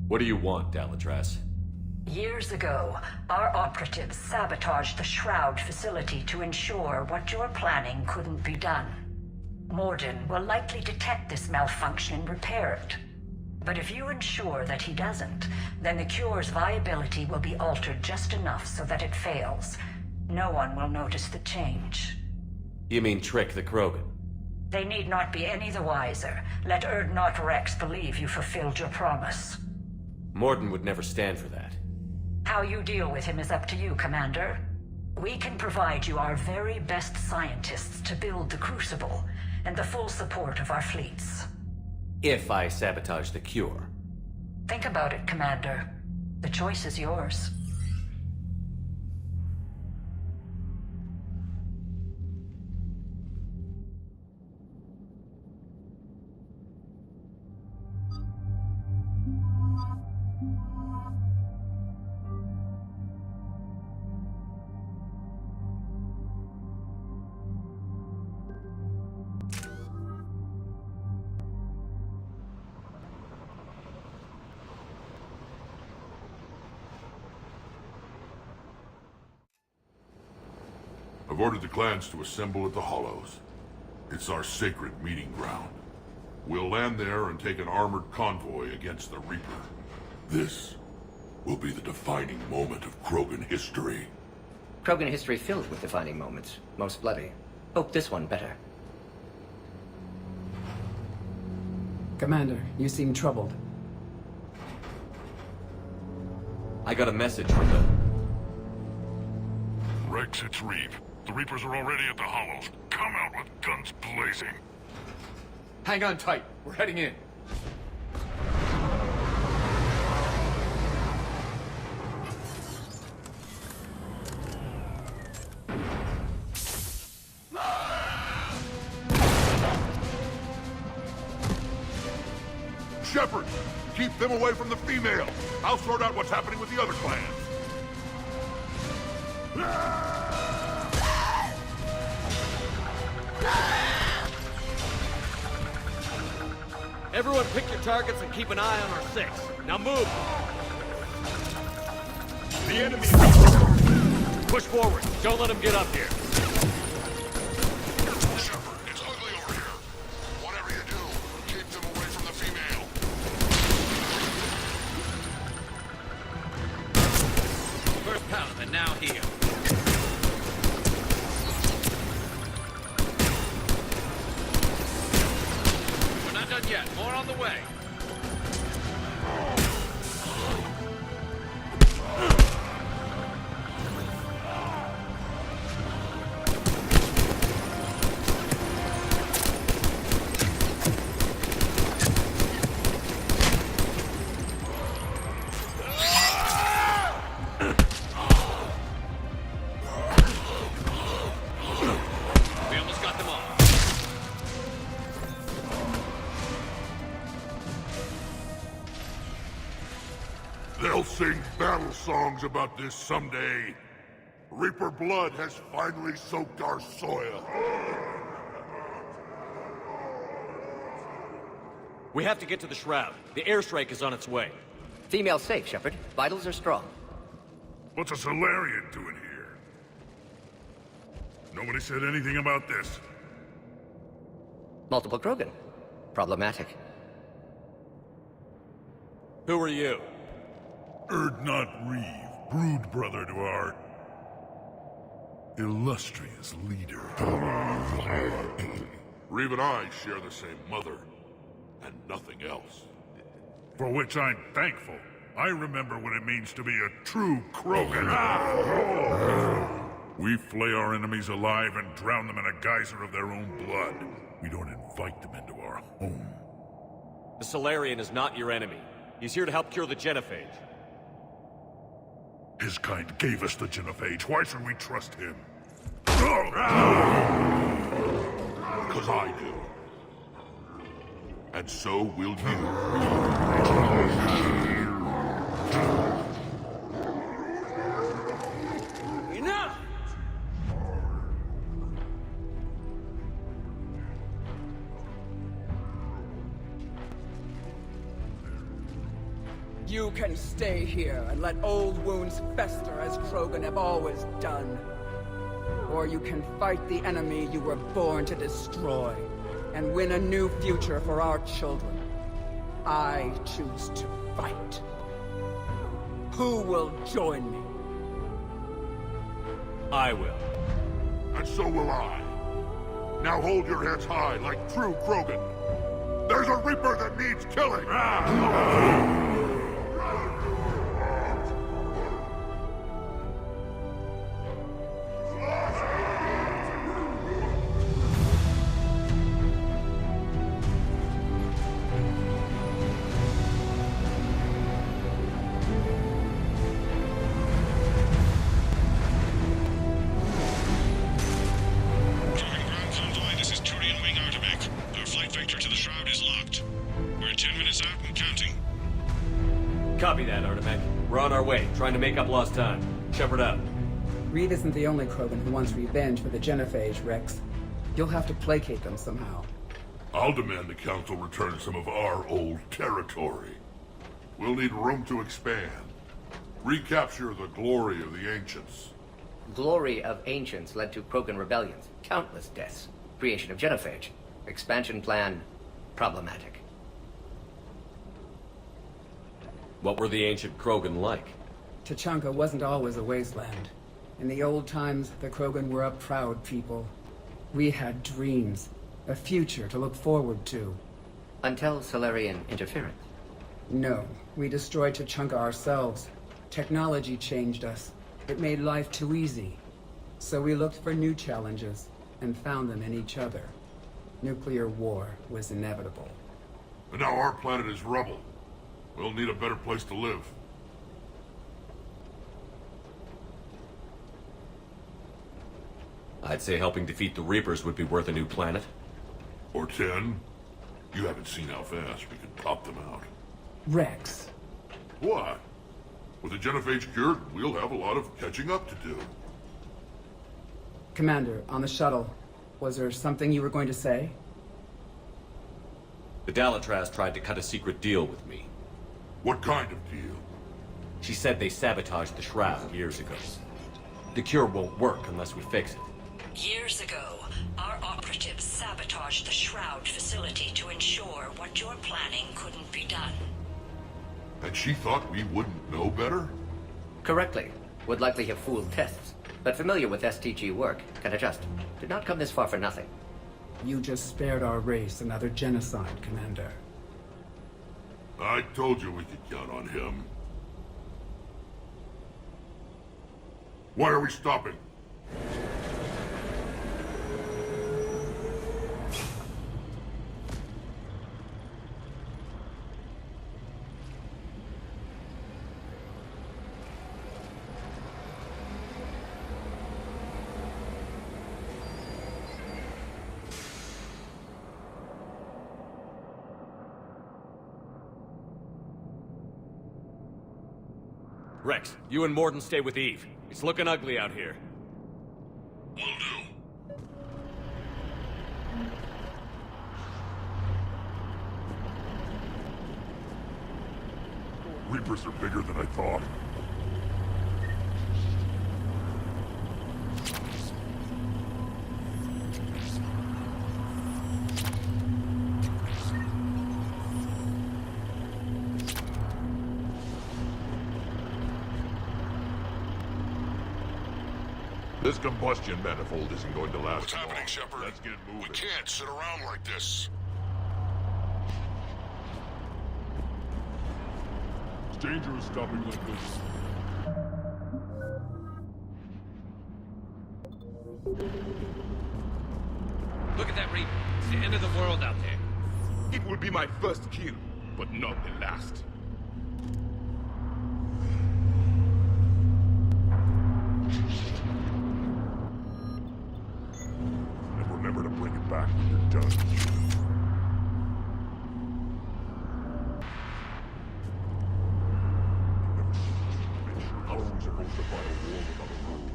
What do you want, Dalatrus? Years ago, our operatives sabotaged the Shroud facility to ensure what you're planning couldn't be done. Morden will likely detect this malfunction and repair it. But if you ensure that he doesn't, then the cure's viability will be altered just enough so that it fails. No one will notice the change. You mean trick the Krogan? They need not be any the wiser. Let Urdnot Rex believe you fulfilled your promise. Morden would never stand for that. How you deal with him is up to you, Commander. We can provide you our very best scientists to build the Crucible, and the full support of our fleets. If I sabotage the cure. Think about it, Commander. The choice is yours. I've ordered the clans to assemble at the Hollows. It's our sacred meeting ground. We'll land there and take an armored convoy against the Reaper. This will be the defining moment of Krogan history. Krogan history filled with defining moments, most bloody. Hope this one better. Commander, you seem troubled. I got a message from the... Rex, it's Reeve. The Reapers are already at the Hollows. Come out with guns blazing. Hang on tight. We're heading in. Shepard! Keep them away from the female! I'll sort out what's happening with the other clans. Everyone pick your targets and keep an eye on our 6. Now move! The enemy... Push forward. Don't let them get up here. Shepard, it's ugly over here. Whatever you do, keep them away from the female. First pound, and now here. We're not done yet. More on the way. They'll sing battle songs about this someday. Reaper blood has finally soaked our soil. We have to get to the Shroud. The airstrike is on its way. Female safe, Shepard. Vitals are strong. What's a Solarian doing here? Nobody said anything about this. Multiple Krogan. Problematic. Who are you? Urdnot Reeve, brood brother to our illustrious leader. Reeve and I share the same mother, and nothing else. For which I'm thankful. I remember what it means to be a true Krogan. We flay our enemies alive and drown them in a geyser of their own blood. We don't invite them into our home. The Solarian is not your enemy. He's here to help cure the genophage. His kind gave us the genophage. Why should we trust him? Because I do. And so will you. Enough! You can stay here and let old wounds fester as Krogan have always done. Or you can fight the enemy you were born to destroy. and win a new future for our children. I choose to fight. Who will join me? I will. And so will I. Now hold your heads high like true Krogan. There's a Reaper that needs killing! Copy that, Artemec. We're on our way, trying to make up lost time. Shepard out. Reed isn't the only Krogan who wants revenge for the Genophage, Rex. You'll have to placate them somehow. I'll demand the Council return some of our old territory. We'll need room to expand. Recapture the glory of the Ancients. Glory of Ancients led to Krogan rebellions, countless deaths, creation of Genophage. Expansion plan, problematic. What were the ancient Krogan like? Tuchanka wasn't always a wasteland. In the old times, the Krogan were a proud people. We had dreams, a future to look forward to. Until Salarian interference? No, we destroyed Tuchanka ourselves. Technology changed us. It made life too easy. So we looked for new challenges, and found them in each other. Nuclear war was inevitable. And now our planet is rubble. We'll need a better place to live. I'd say helping defeat the Reapers would be worth a new planet. Or 10. You haven't seen how fast we can pop them out. Rex. What? With the Genophage cured, we'll have a lot of catching up to do. Commander, on the shuttle, was there something you were going to say? The Dalatraz tried to cut a secret deal with me. What kind of deal? She said they sabotaged the Shroud years ago. The cure won't work unless we fix it. Years ago, our operatives sabotaged the Shroud facility to ensure what you're planning couldn't be done. And she thought we wouldn't know better? Correctly. Would likely have fooled tests, but familiar with STG work, can adjust. Did not come this far for nothing. You just spared our race another genocide, Commander. I told you we could count on him. Why are we stopping? Rex, you and Morden stay with Eve. It's looking ugly out here. Will do. Reapers are bigger than I thought. This combustion manifold isn't going to last. What's happening, Shepard? Let's get moving. We can't sit around like this. It's dangerous stopping like this. Look at that Reaper. It's the end of the world out there. It will be my first kill, but not the last. And remember to bring it back when you're done. How are we supposed to fight a war without a road?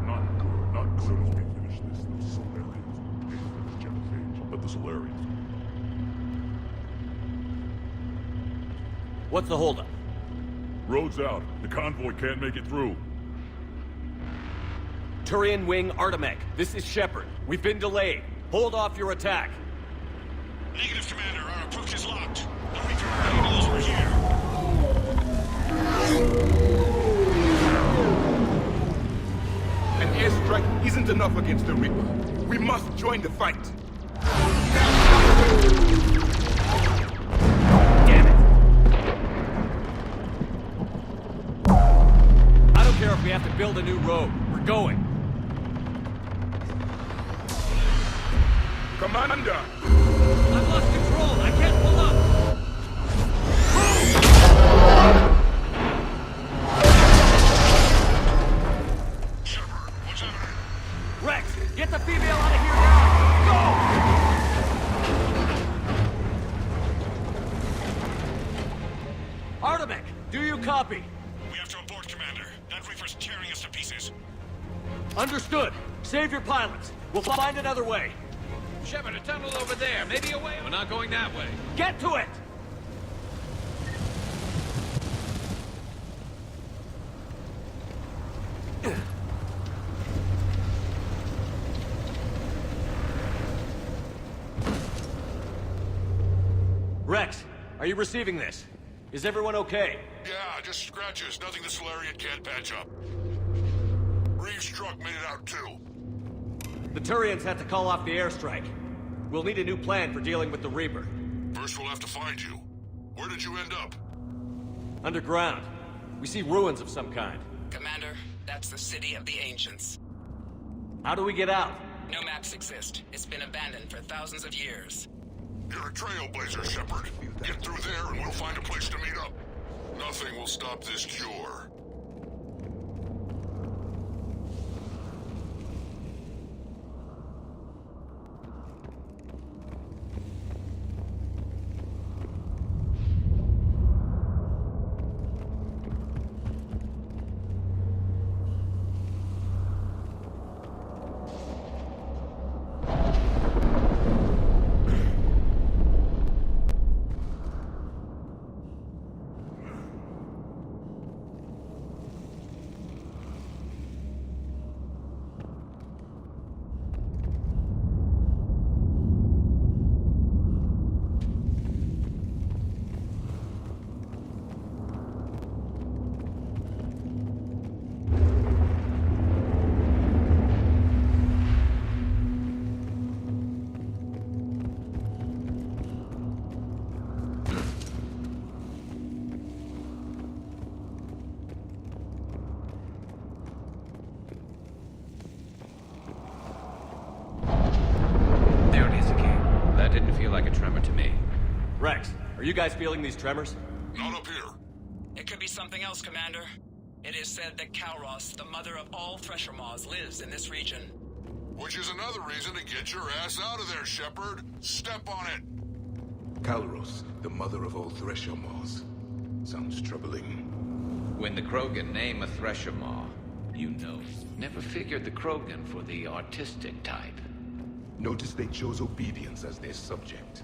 Not good, not good. As we finish this, those Solarians will pay for this Genophage. But the Solarians. What's the holdup? Road's out. The convoy can't make it through. Turian Wing Artemech, this is Shepard. We've been delayed. Hold off your attack. Negative, Commander. Our approach is locked. The Reaper already knows we're here. An airstrike isn't enough against the Reaper. We must join the fight. Damn it. I don't care if we have to build a new road. We're going. Commander! I've lost control. I can't pull up. Shepard, what's happening? Rex, get the female out of here now! Go! Artemech, do you copy? We have to abort, Commander. That Reaper's tearing us to pieces. Understood. Save your pilots. We'll find another way. Shepard, a tunnel over there. Maybe a way. We're not going that way. Get to it! Rex, are you receiving this? Is everyone okay? Yeah, just scratches. Nothing the Solarian can't patch up. Reeves' truck made it out too. The Turians had to call off the airstrike. We'll need a new plan for dealing with the Reaper. First we'll have to find you. Where did you end up? Underground. We see ruins of some kind. Commander, that's the City of the Ancients. How do we get out? No maps exist. It's been abandoned for thousands of years. You're a trailblazer, Shepard. Get through there and we'll find a place to meet up. Nothing will stop this cure. Like a tremor to me. Rex, are you guys feeling these tremors? Not up here. It could be something else, Commander. It is said that Kalros, the mother of all Thresher Maws, lives in this region. Which is another reason to get your ass out of there, Shepard. Step on it. Kalros, the mother of all Thresher Maws. Sounds troubling. When the Krogan name a Thresher Maw, you know. Never figured the Krogan for the artistic type. Notice they chose obedience as their subject.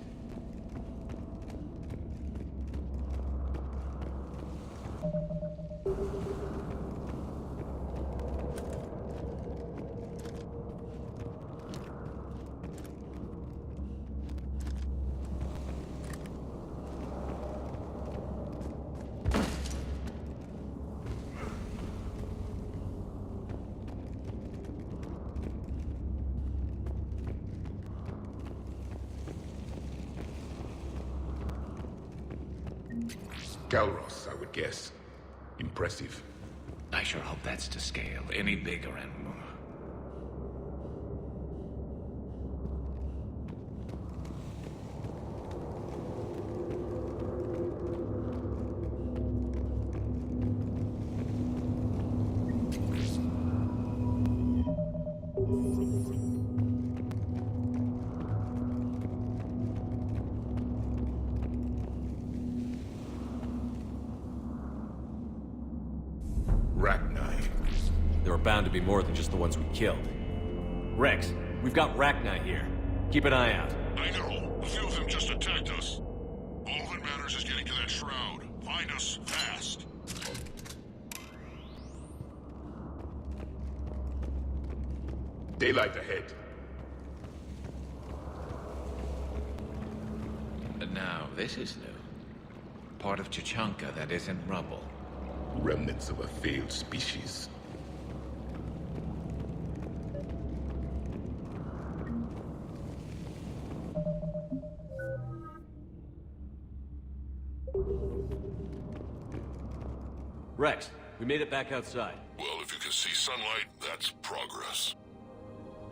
Kalros, I would guess. Impressive. I sure hope that's to scale. Any bigger and more. There are bound to be more than just the ones we killed. Rex, we've got Rachni here. Keep an eye out. I know. A few of them just attacked us. All that matters is getting to that shroud. Find us fast. Daylight ahead. And now, this is new. Part of Tachanka that isn't rubble. Remnants of a failed species. Rex, we made it back outside. Well, if you can see sunlight, that's progress.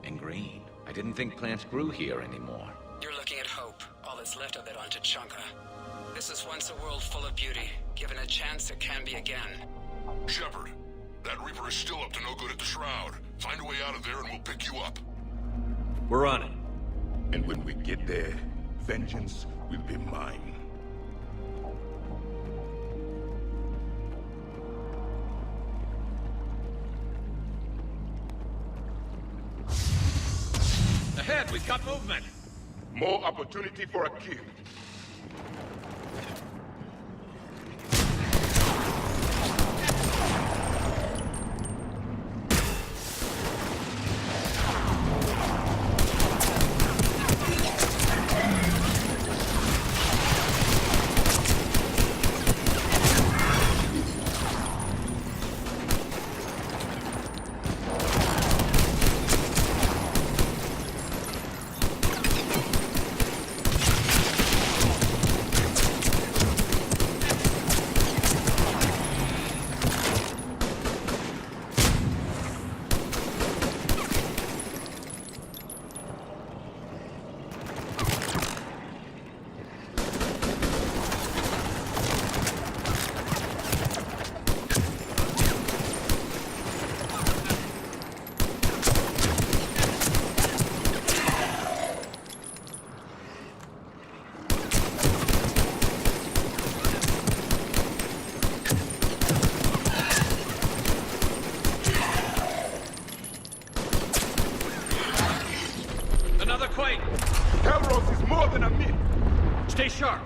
And green. I didn't think plants grew here anymore. You're looking at hope, all that's left of it on Tachanka. This is once a world full of beauty. Given a chance, it can be again. Shepard, that Reaper is still up to no good at the Shroud. Find a way out of there and we'll pick you up. We're on it. And when we get there, vengeance will be mine. Ahead, we've got movement. More opportunity for a kill. Calros is more than a myth. Stay sharp.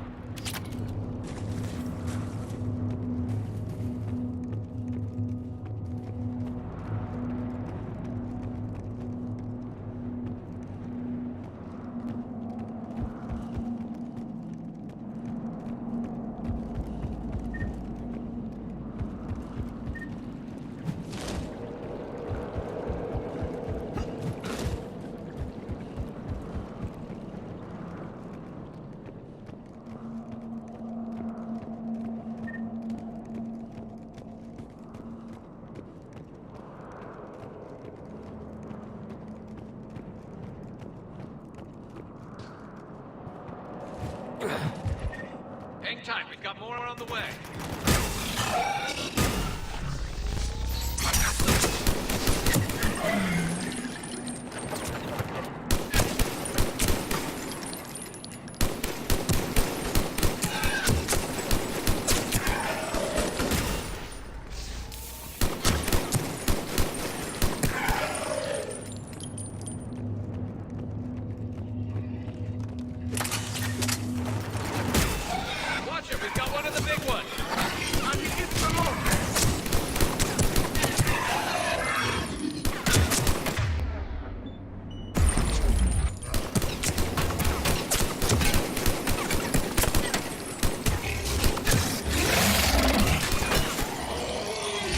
Hang tight, we've got more on the way.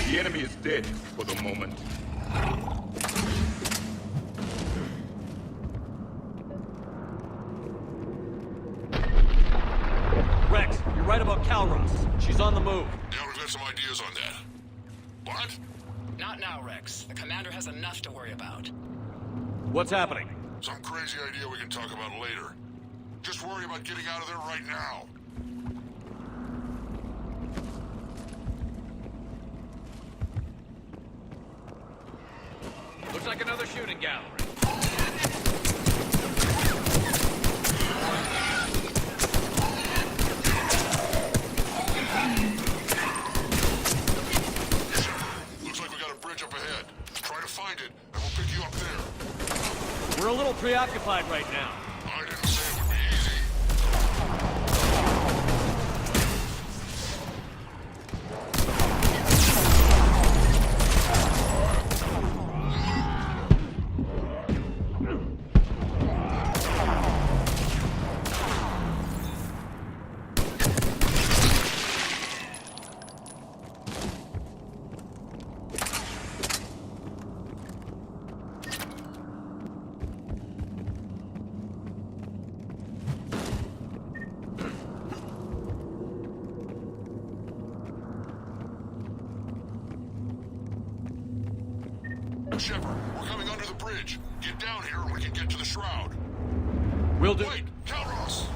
The enemy is dead for the moment. Rex, you're right about Calros. She's on the move. Yeah, we've got some ideas on that. What? Not now, Rex. The commander has enough to worry about. What's happening? Some crazy idea we can talk about later. Just worry about getting out of there right now. Looks like another shooting gallery. Looks like we got a bridge up ahead. Try to find it, and we'll pick you up there. We're a little preoccupied right now. I didn't say it would be easy. Shepard, we're coming under the bridge. Get down here and we can get to the Shroud. We'll do. Wait, Calros!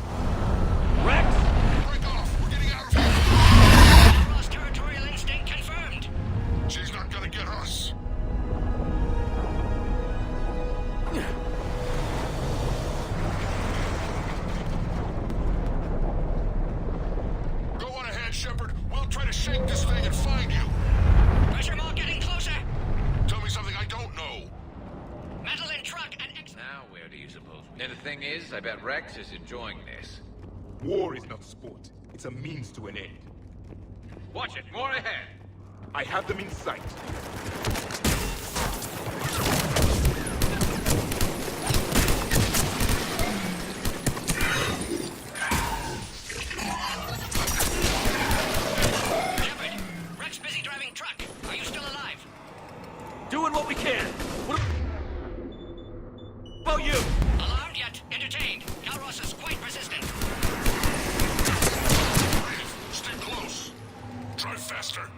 Rex! Break off! We're getting out of here! Calros territorial instinct confirmed. She's not gonna get us. Go on ahead, Shepard. We'll try to shake this thing and find you. Pressure mark getting closer. Tell me something I don't know. Metal in truck and Now, where do you suppose we... And the thing is, I bet Rex is enjoying this. War is not sport. It's a means to an end. Watch it, more ahead! I have them in sight. Shepard, Rex busy driving truck. Are you still alive? Doing what we can. What about you? Alarmed yet? Entertained. Calros is quite resistant. Stay close. Drive faster.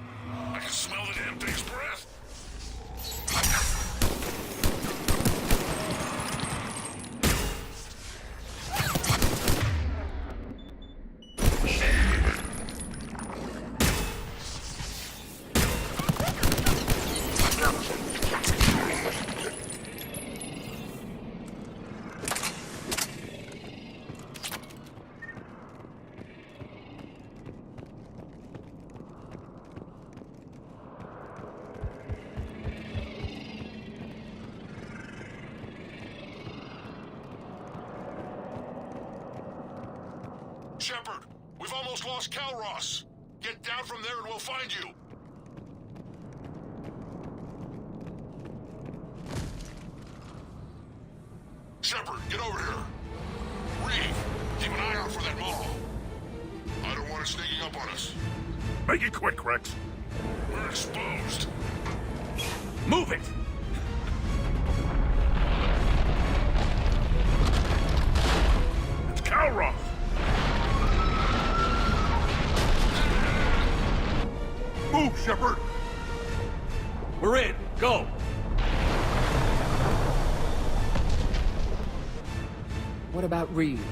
I can smell the damn thing's breath. Shepard, we've almost lost Calros. Get down from there and we'll find you. Shepard, get over here. Reeve, keep an eye out for that mall. I don't want it sneaking up on us. Make it quick, Rex. We're exposed. Move it! It's Calros. Move, Shepard! We're in. Go! What about Reeve?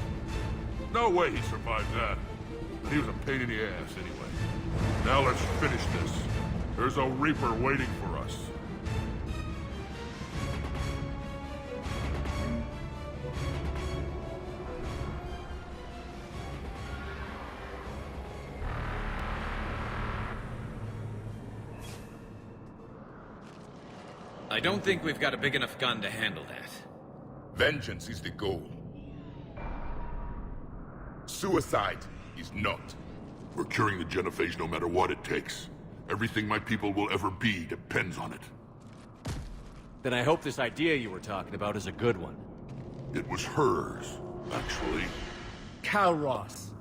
No way he survived that. He was a pain in the ass anyway. Now let's finish this. There's a Reaper waiting for us. I don't think we've got a big enough gun to handle that. Vengeance is the goal. Suicide is not. We're curing the genophage no matter what it takes. Everything my people will ever be depends on it. Then I hope this idea you were talking about is a good one. It was hers, actually. Calros.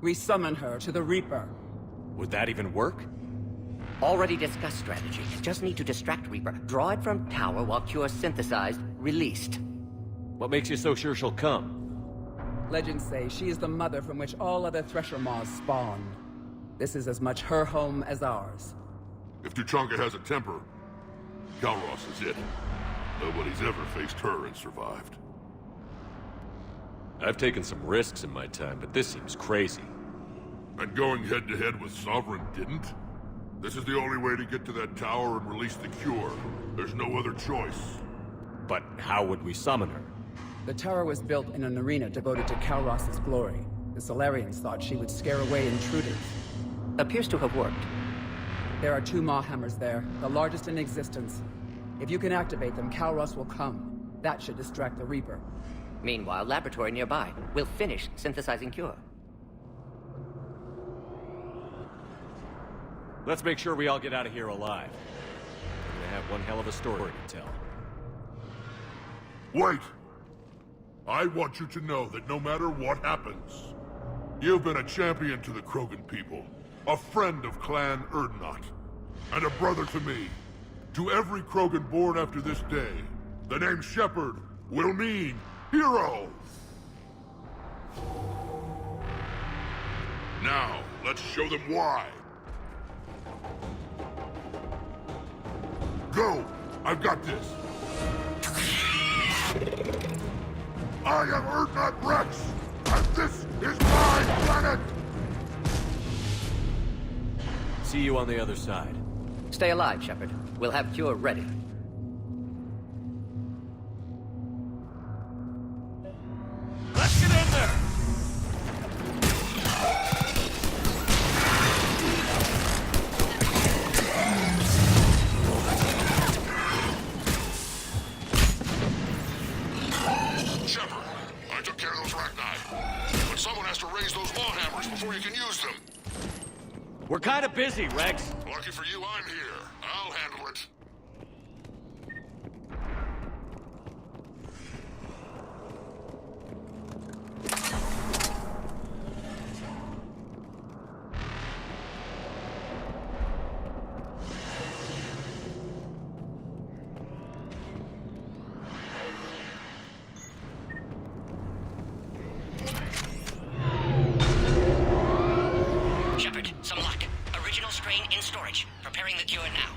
We summon her to the Reaper. Would that even work? Already discussed strategy. Just need to distract Reaper. Draw it from tower while Cure synthesized, released. What makes you so sure she'll come? Legends say she is the mother from which all other Thresher Maws spawned. This is as much her home as ours. If Tuchanka has a temper, Calros is it. Nobody's ever faced her and survived. I've taken some risks in my time, but this seems crazy. And going head-to-head with Sovereign didn't? This is the only way to get to that tower and release the cure. There's no other choice. But how would we summon her? The tower was built in an arena devoted to Calros' glory. The Solarians thought she would scare away intruders. Appears to have worked. There are 2 Maw hammers there, the largest in existence. If you can activate them, Calros will come. That should distract the Reaper. Meanwhile, laboratory nearby. We'll finish synthesizing Cure. Let's make sure we all get out of here alive. We're gonna have one hell of a story to tell. Wait! I want you to know that no matter what happens, you've been a champion to the Krogan people, a friend of Clan Erdnot, and a brother to me. To every Krogan born after this day, the name Shepard will mean hero! Now, let's show them why. Go! I've got this. I am Urdnot Rex, and this is my planet! See you on the other side. Stay alive, Shepard. We'll have cure ready. Let's get in there! Shepard, I took care of those Rachni. But someone has to raise those law hammers before you can use them. We're kind of busy, Rex. Lucky for you, I'm here. I'll handle it. Shepard, some luck. Original strain in storage. Preparing the cure now.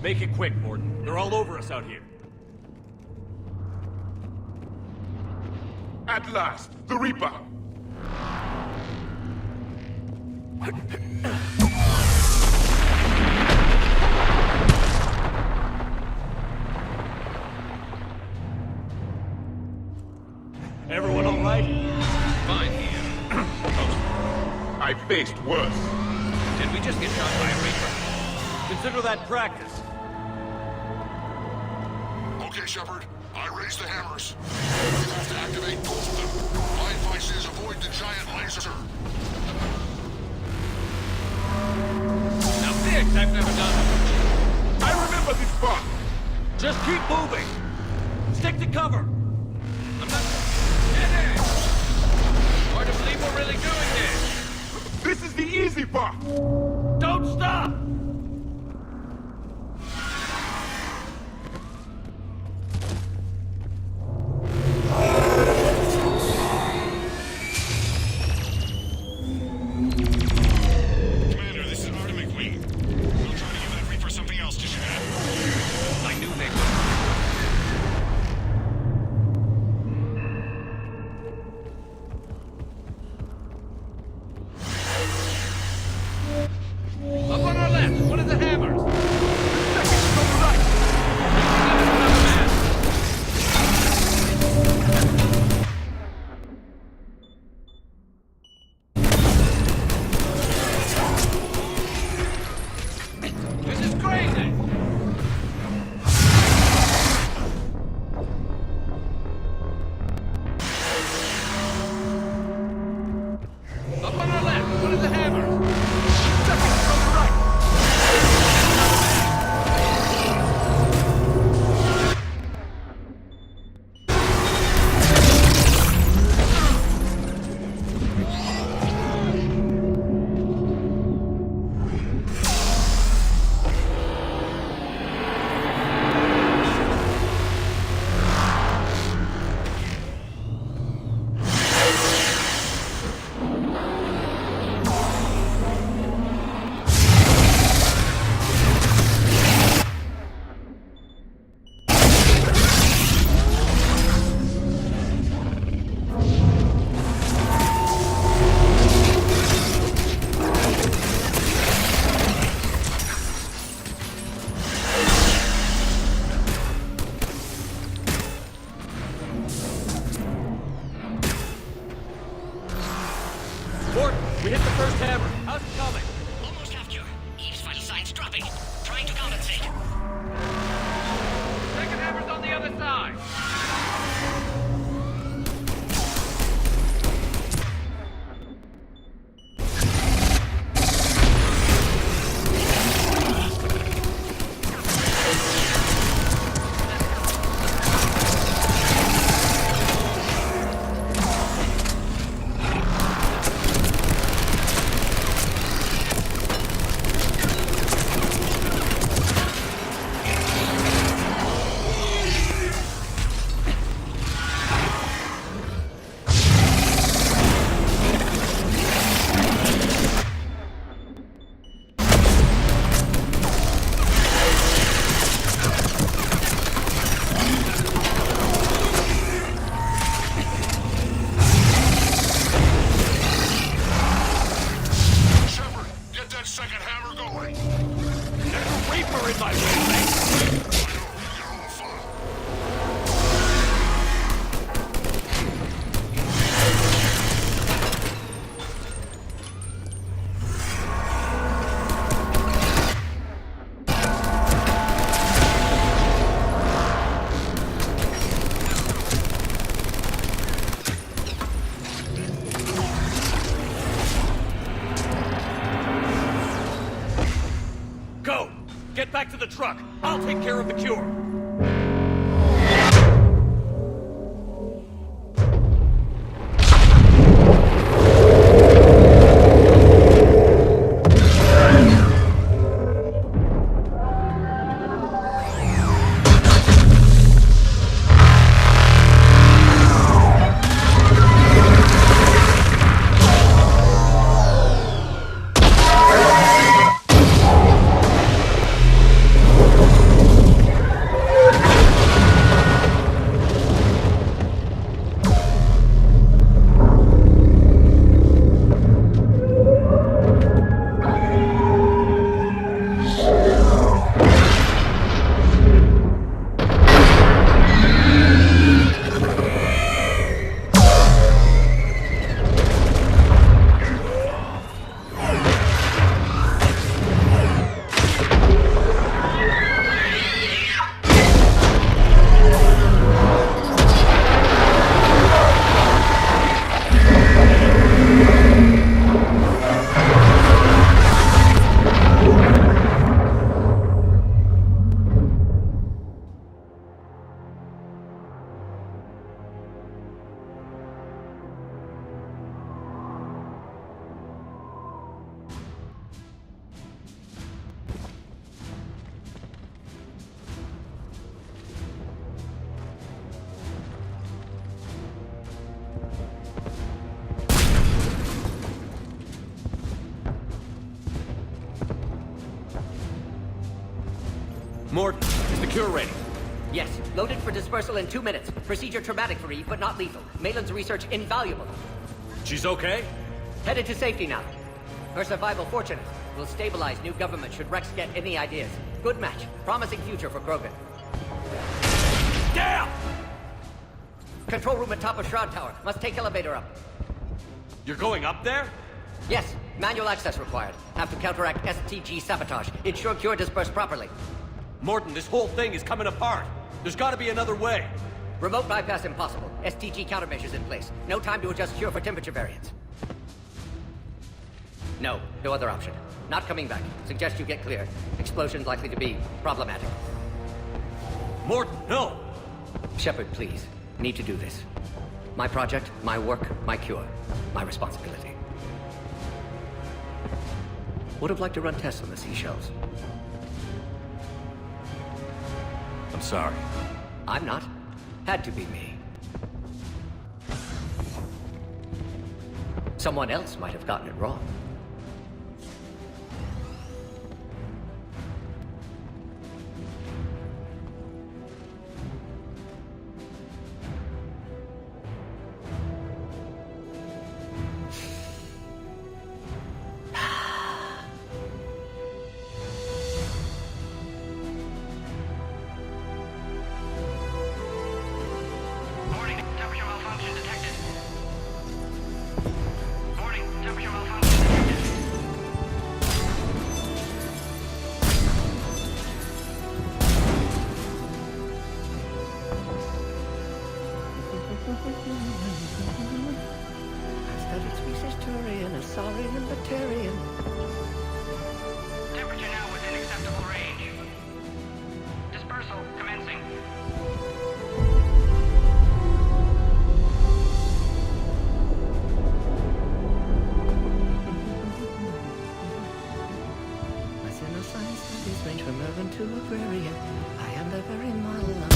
Make it quick, Morden. They're all over us out here. At last, the Reaper! Everyone all right? Fine here. I faced worse. Did we just get shot by a Reaper? Consider that practice. Okay, Shepard. I raised the hammers. You have to activate both of them. My advice is avoid the giant laser. Now this I've never done. I remember this part. Just keep moving. Stick to cover. I'm not... Get in! Hard to believe we're really doing this. This is the easy part. Don't stop! Commander, this is Artemis Wing. We'll try to give that Reaper something else to shoot at. I knew they would. Up on our left, one of the hammers. Second from the right. Another man. This is crazy. Up on our left, one of the hammers. Second from the right. Morden, we hit the first hammer. How's it coming? Almost have cure. Eve's vital signs dropping. Trying to compensate. Second hammer's on the other side. Reaper in my way, mate! Go! Get back to the truck! I'll take care of the cure! Morton, is the cure ready? Yes, loaded for dispersal in 2 minutes. Procedure traumatic for Eve, but not lethal. Maitland's research invaluable. She's okay? Headed to safety now. Her survival fortunate. Will stabilize new government should Rex get any ideas. Good match. Promising future for Krogan. Damn! Control room at top of Shroud Tower. Must take elevator up. You're going up there? Yes, manual access required. Have to counteract STG sabotage. Ensure cure dispersed properly. Morton, this whole thing is coming apart. There's gotta be another way. Remote bypass impossible. STG countermeasures in place. No time to adjust cure for temperature variance. No other option. Not coming back. Suggest you get clear. Explosion's likely to be problematic. Morton, no! Shepard, please. Need to do this. My project, my work, my cure. My responsibility. Would have liked to run tests on the seashells. I'm sorry. I'm not. Had to be me. Someone else might have gotten it wrong. Temperature now within acceptable range. Dispersal commencing. My science studies range from urban to agrarian. I am the very model of...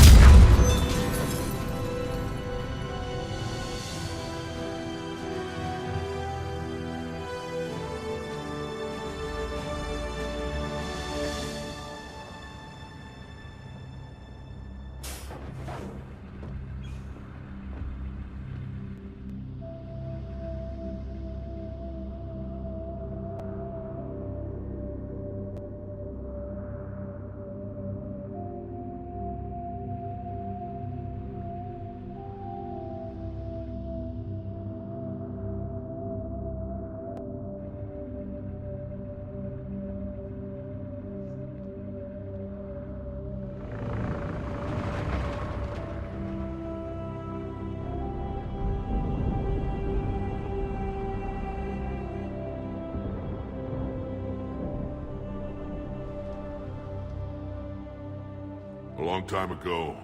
A long time ago,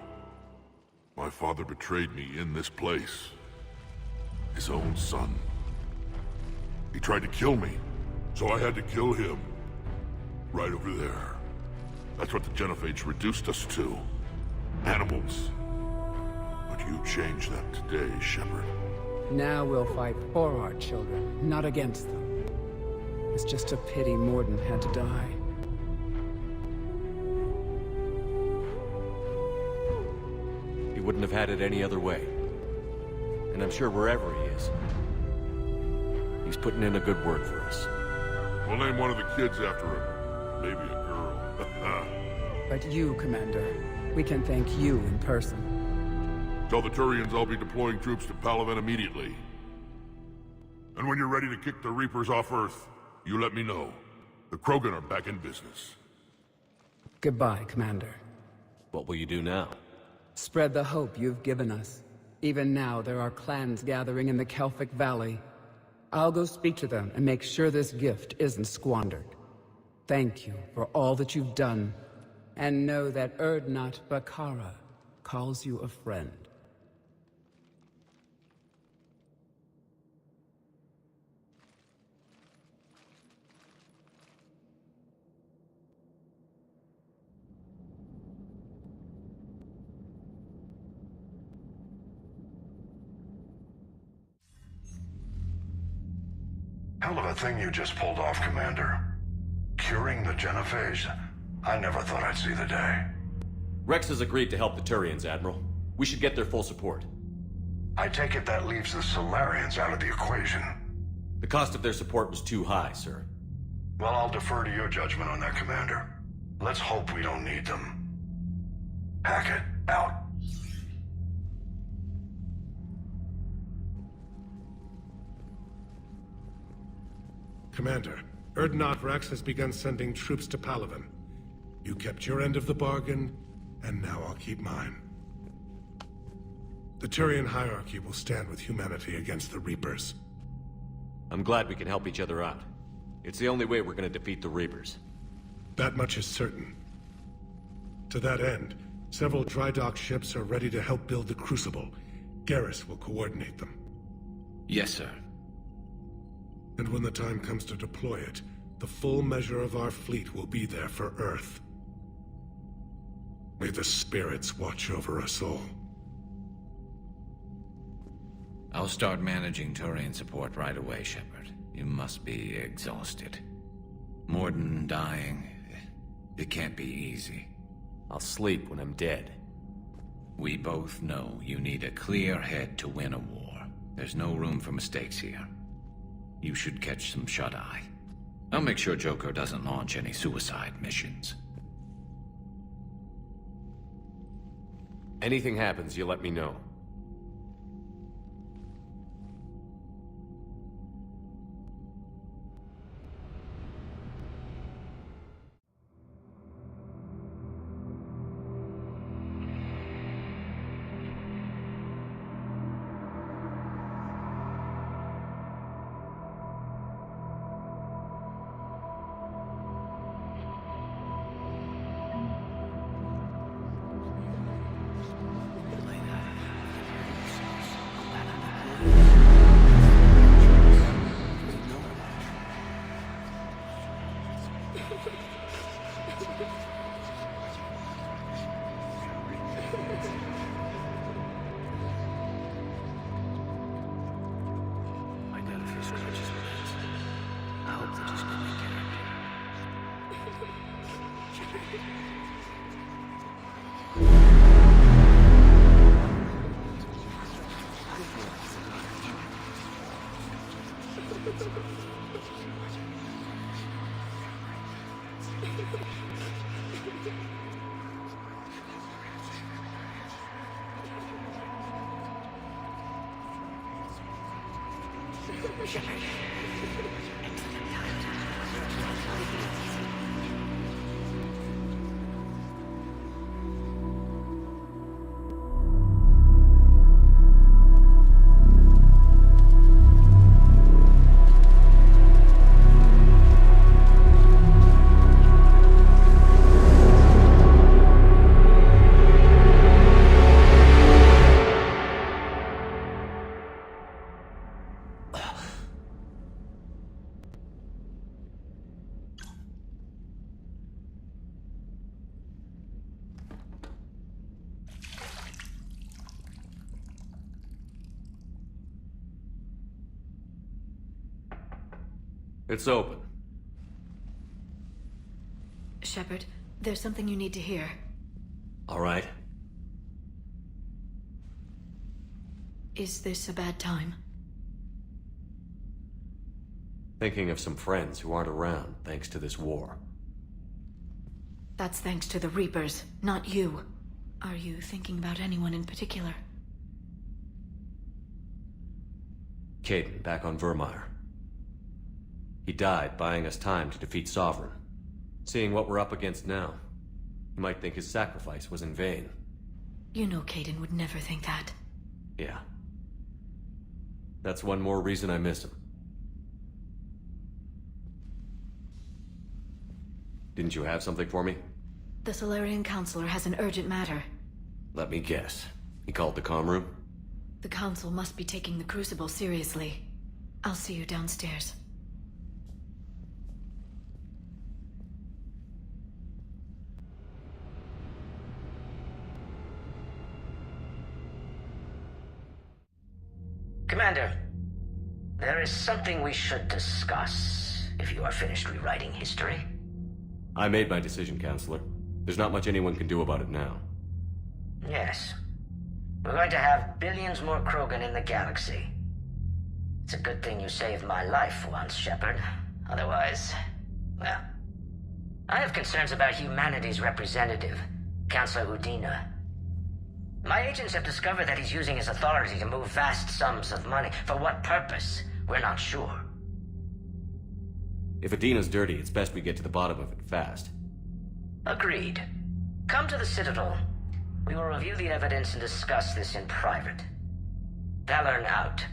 my father betrayed me in this place. His own son. He tried to kill me, so I had to kill him. Right over there. That's what the Genophage reduced us to. Animals. But you changed that today, Shepard. Now we'll fight for our children, not against them. It's just a pity Morden had to die. He wouldn't have had it any other way. And I'm sure wherever he is, he's putting in a good word for us. We'll name one of the kids after him. Maybe a girl. But you, Commander, we can thank you in person. Tell the Turians I'll be deploying troops to Palaven immediately. And when you're ready to kick the Reapers off Earth, you let me know. The Krogan are back in business. Goodbye, Commander. What will you do now? Spread the hope you've given us. Even now, there are clans gathering in the Kelphic Valley. I'll go speak to them and make sure this gift isn't squandered. Thank you for all that you've done, and know that Erdnot Bakara calls you a friend. Hell of a thing you just pulled off, Commander. Curing the Genophage? I never thought I'd see the day. Rex has agreed to help the Turians, Admiral. We should get their full support. I take it that leaves the Solarians out of the equation. The cost of their support was too high, sir. Well, I'll defer to your judgment on that, Commander. Let's hope we don't need them. Hackett, out. Commander, Erdnot Rex has begun sending troops to Palaven. You kept your end of the bargain, and now I'll keep mine. The Turian hierarchy will stand with humanity against the Reapers. I'm glad we can help each other out. It's the only way we're gonna defeat the Reapers. That much is certain. To that end, several dry dock ships are ready to help build the Crucible. Garrus will coordinate them. Yes, sir. And when the time comes to deploy it, the full measure of our fleet will be there for Earth. May the spirits watch over us all. I'll start managing Turian support right away, Shepard. You must be exhausted. Morden dying, it can't be easy. I'll sleep when I'm dead. We both know you need a clear head to win a war. There's no room for mistakes here. You should catch some shut-eye. I'll make sure Joker doesn't launch any suicide missions. Anything happens, you let me know. It's open. Shepard, there's something you need to hear. All right. Is this a bad time? Thinking of some friends who aren't around thanks to this war. That's thanks to the Reapers, not you. Are you thinking about anyone in particular? Caden, back on Vermeer. He died buying us time to defeat Sovereign. Seeing what we're up against now, you might think his sacrifice was in vain. You know Caden would never think that. Yeah. That's one more reason I miss him. Didn't you have something for me? The Solarian Counselor has an urgent matter. Let me guess. He called the comm room? The Council must be taking the Crucible seriously. I'll see you downstairs. Commander, there is something we should discuss, if you are finished rewriting history. I made my decision, Counselor. There's not much anyone can do about it now. Yes. We're going to have billions more Krogan in the galaxy. It's a good thing you saved my life once, Shepard. Otherwise, well... I have concerns about humanity's representative, Councillor Udina. My agents have discovered that he's using his authority to move vast sums of money. For what purpose? We're not sure. If Adina's dirty, it's best we get to the bottom of it fast. Agreed. Come to the Citadel. We will review the evidence and discuss this in private. Valorn out.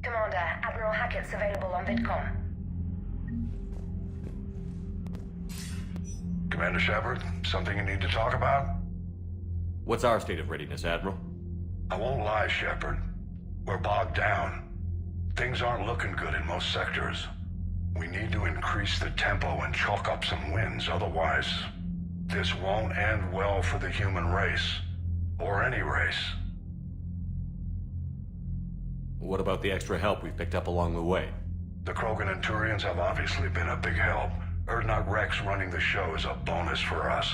Commander, Admiral Hackett's available on VidCom. Commander Shepard, something you need to talk about? What's our state of readiness, Admiral? I won't lie, Shepard. We're bogged down. Things aren't looking good in most sectors. We need to increase the tempo and chalk up some wins, otherwise... this won't end well for the human race. Or any race. What about the extra help we've picked up along the way? The Krogan and Turians have obviously been a big help. Urdnot Rex running the show is a bonus for us.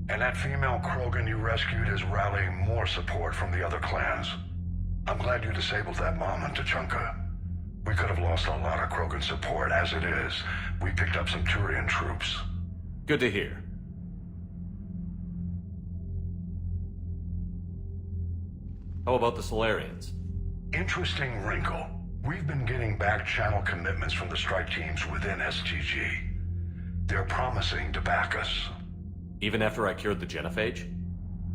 And that female Krogan you rescued is rallying more support from the other clans. I'm glad you disabled that bomb on Tuchanka. We could have lost a lot of Krogan support. As it is, we picked up some Turian troops. Good to hear. How about the Solarians? Interesting wrinkle. We've been getting back channel commitments from the strike teams within STG. They're promising to back us. Even after I cured the genophage?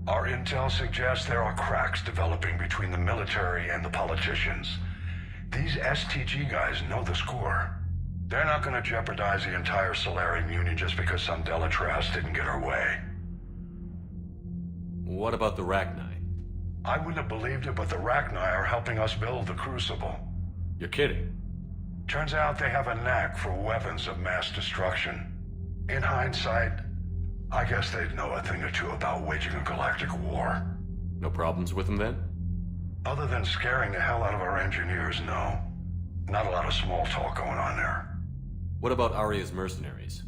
Our intel suggests there are cracks developing between the military and the politicians. These STG guys know the score. They're not going to jeopardize the entire Solarian Union just because some Delatras didn't get our way. What about the Rachni? I wouldn't have believed it, but the Rachni are helping us build the Crucible. You're kidding. Turns out they have a knack for weapons of mass destruction. In hindsight, I guess they'd know a thing or two about waging a galactic war. No problems with them then? Other than scaring the hell out of our engineers, no. Not a lot of small talk going on there. What about Arya's mercenaries?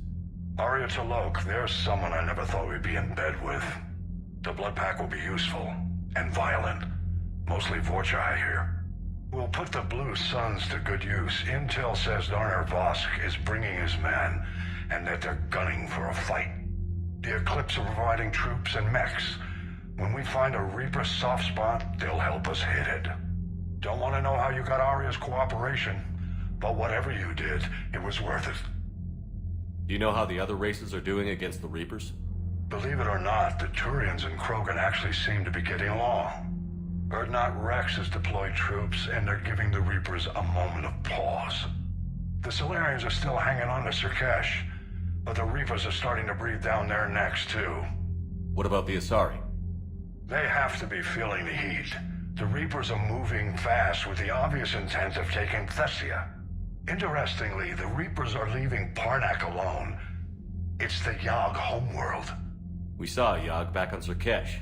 Arya T'Lok, there's someone I never thought we'd be in bed with. The blood pack will be useful. And violent. Mostly Vorcha, I hear. We'll put the Blue Suns to good use. Intel says Darner Vosk is bringing his men, and that they're gunning for a fight. The Eclipse are providing troops and mechs. When we find a Reaper soft spot, they'll help us hit it. Don't want to know how you got Arya's cooperation, but whatever you did, it was worth it. Do you know how the other races are doing against the Reapers? Believe it or not, the Turians and Krogan actually seem to be getting along. Urdnot Rex has deployed troops, and they're giving the Reapers a moment of pause. The Solarians are still hanging on to Surkesh, but the Reapers are starting to breathe down their necks, too. What about the Asari? They have to be feeling the heat. The Reapers are moving fast with the obvious intent of taking Thessia. Interestingly, the Reapers are leaving Parnak alone. It's the Yogg homeworld. We saw Yogg back on Surkesh.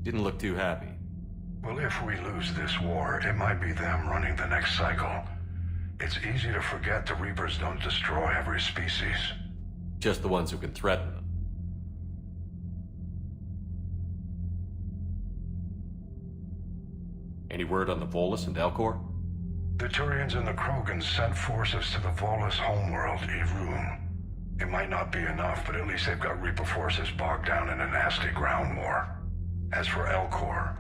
Didn't look too happy. Well, if we lose this war, it might be them running the next cycle. It's easy to forget the Reapers don't destroy every species. Just the ones who can threaten them. Any word on the Volus and Elcor? The Turians and the Krogans sent forces to the Volus homeworld, Irun. It might not be enough, but at least they've got Reaper forces bogged down in a nasty ground war. As for Elcor,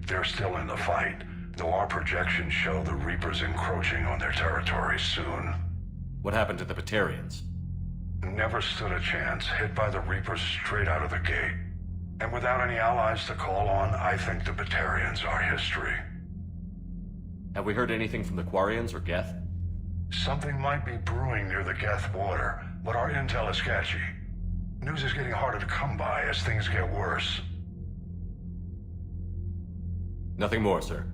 they're still in the fight, though our projections show the Reapers encroaching on their territory soon. What happened to the Batarians? Never stood a chance, hit by the Reapers straight out of the gate. And without any allies to call on, I think the Batarians are history. Have we heard anything from the Quarians or Geth? Something might be brewing near the Geth border, but our intel is sketchy. News is getting harder to come by as things get worse. Nothing more, sir.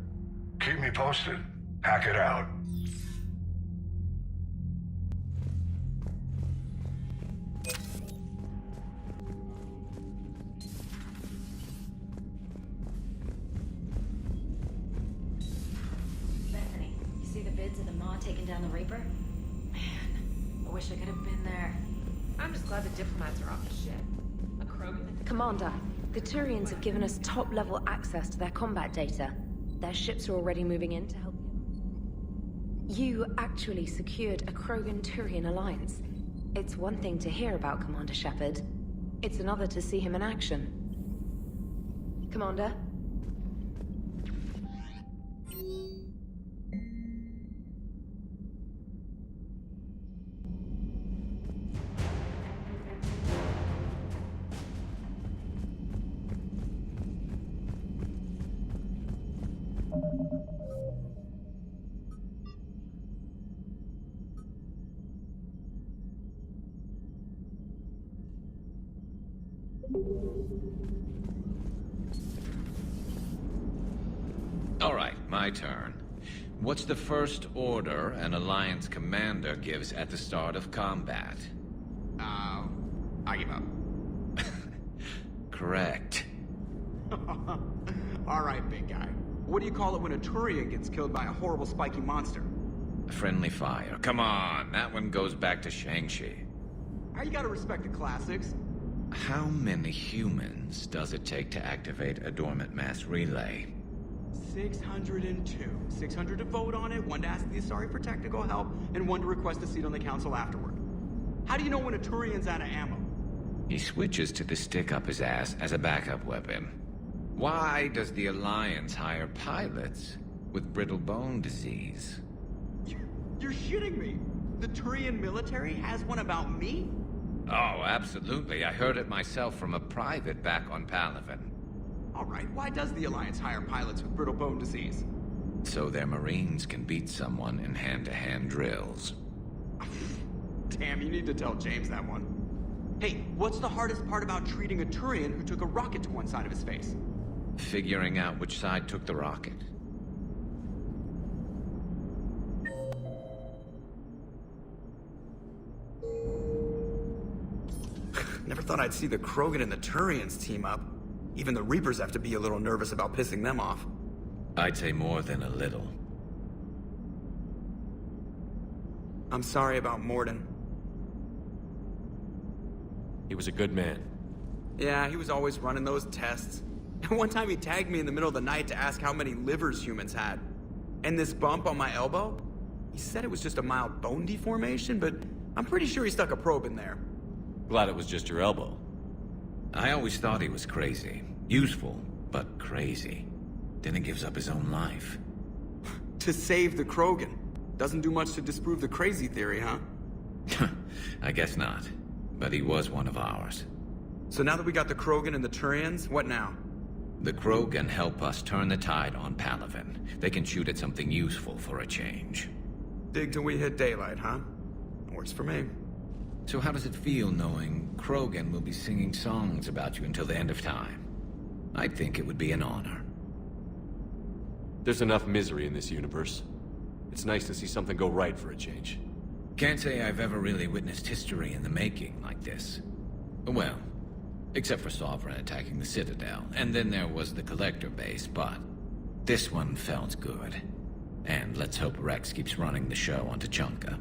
Keep me posted. Hack it out. Bethany, you see the vids of the Maw taking down the Reaper? Man, I wish I could have been there. I'm just glad the diplomats are off the ship. A Krogan? Commander, the Turians have given us top-level access to their combat data. Their ships are already moving in to help you. Actually secured a Krogan-Turian alliance. It's one thing to hear about Commander Shepard. It's another to see him in action. Commander? All right, my turn. What's the first order an Alliance commander gives at the start of combat? I give up. Correct. All right, big guy. What do you call it when a Turian gets killed by a horrible spiky monster? Friendly fire. Come on, that one goes back to Shang-Chi. You gotta respect the classics. How many humans does it take to activate a dormant mass relay? 602. 600 to vote on it, 1 to ask the Asari for technical help, and 1 to request a seat on the council afterward. How do you know when a Turian's out of ammo? He switches to the stick up his ass as a backup weapon. Why does the Alliance hire pilots with brittle bone disease? You're shitting me! The Turian military has one about me? Oh, absolutely. I heard it myself from a private back on Palaven. All right, why does the Alliance hire pilots with brittle bone disease? So their Marines can beat someone in hand-to-hand drills. Damn, you need to tell James that one. Hey, what's the hardest part about treating a Turian who took a rocket to one side of his face? Figuring out which side took the rocket. Never thought I'd see the Krogan and the Turians team up. Even the Reapers have to be a little nervous about pissing them off. I'd say more than a little. I'm sorry about Morden. He was a good man. Yeah, he was always running those tests. And one time he tagged me in the middle of the night to ask how many livers humans had. And this bump on my elbow? He said it was just a mild bone deformation, but I'm pretty sure he stuck a probe in there. Glad it was just your elbow. I always thought he was crazy. Useful, but crazy. Then he gives up his own life. To save the Krogan. Doesn't do much to disprove the crazy theory, huh? I guess not. But he was one of ours. So now that we got the Krogan and the Turians, what now? The Krogan help us turn the tide on Palaven. They can shoot at something useful for a change. Dig till we hit daylight, huh? Works for me. So how does it feel knowing Krogan will be singing songs about you until the end of time? I think it would be an honor. There's enough misery in this universe. It's nice to see something go right for a change. Can't say I've ever really witnessed history in the making like this. Well, except for Sovereign attacking the Citadel, and then there was the Collector base, but this one felt good. And let's hope Rex keeps running the show on Tachanka.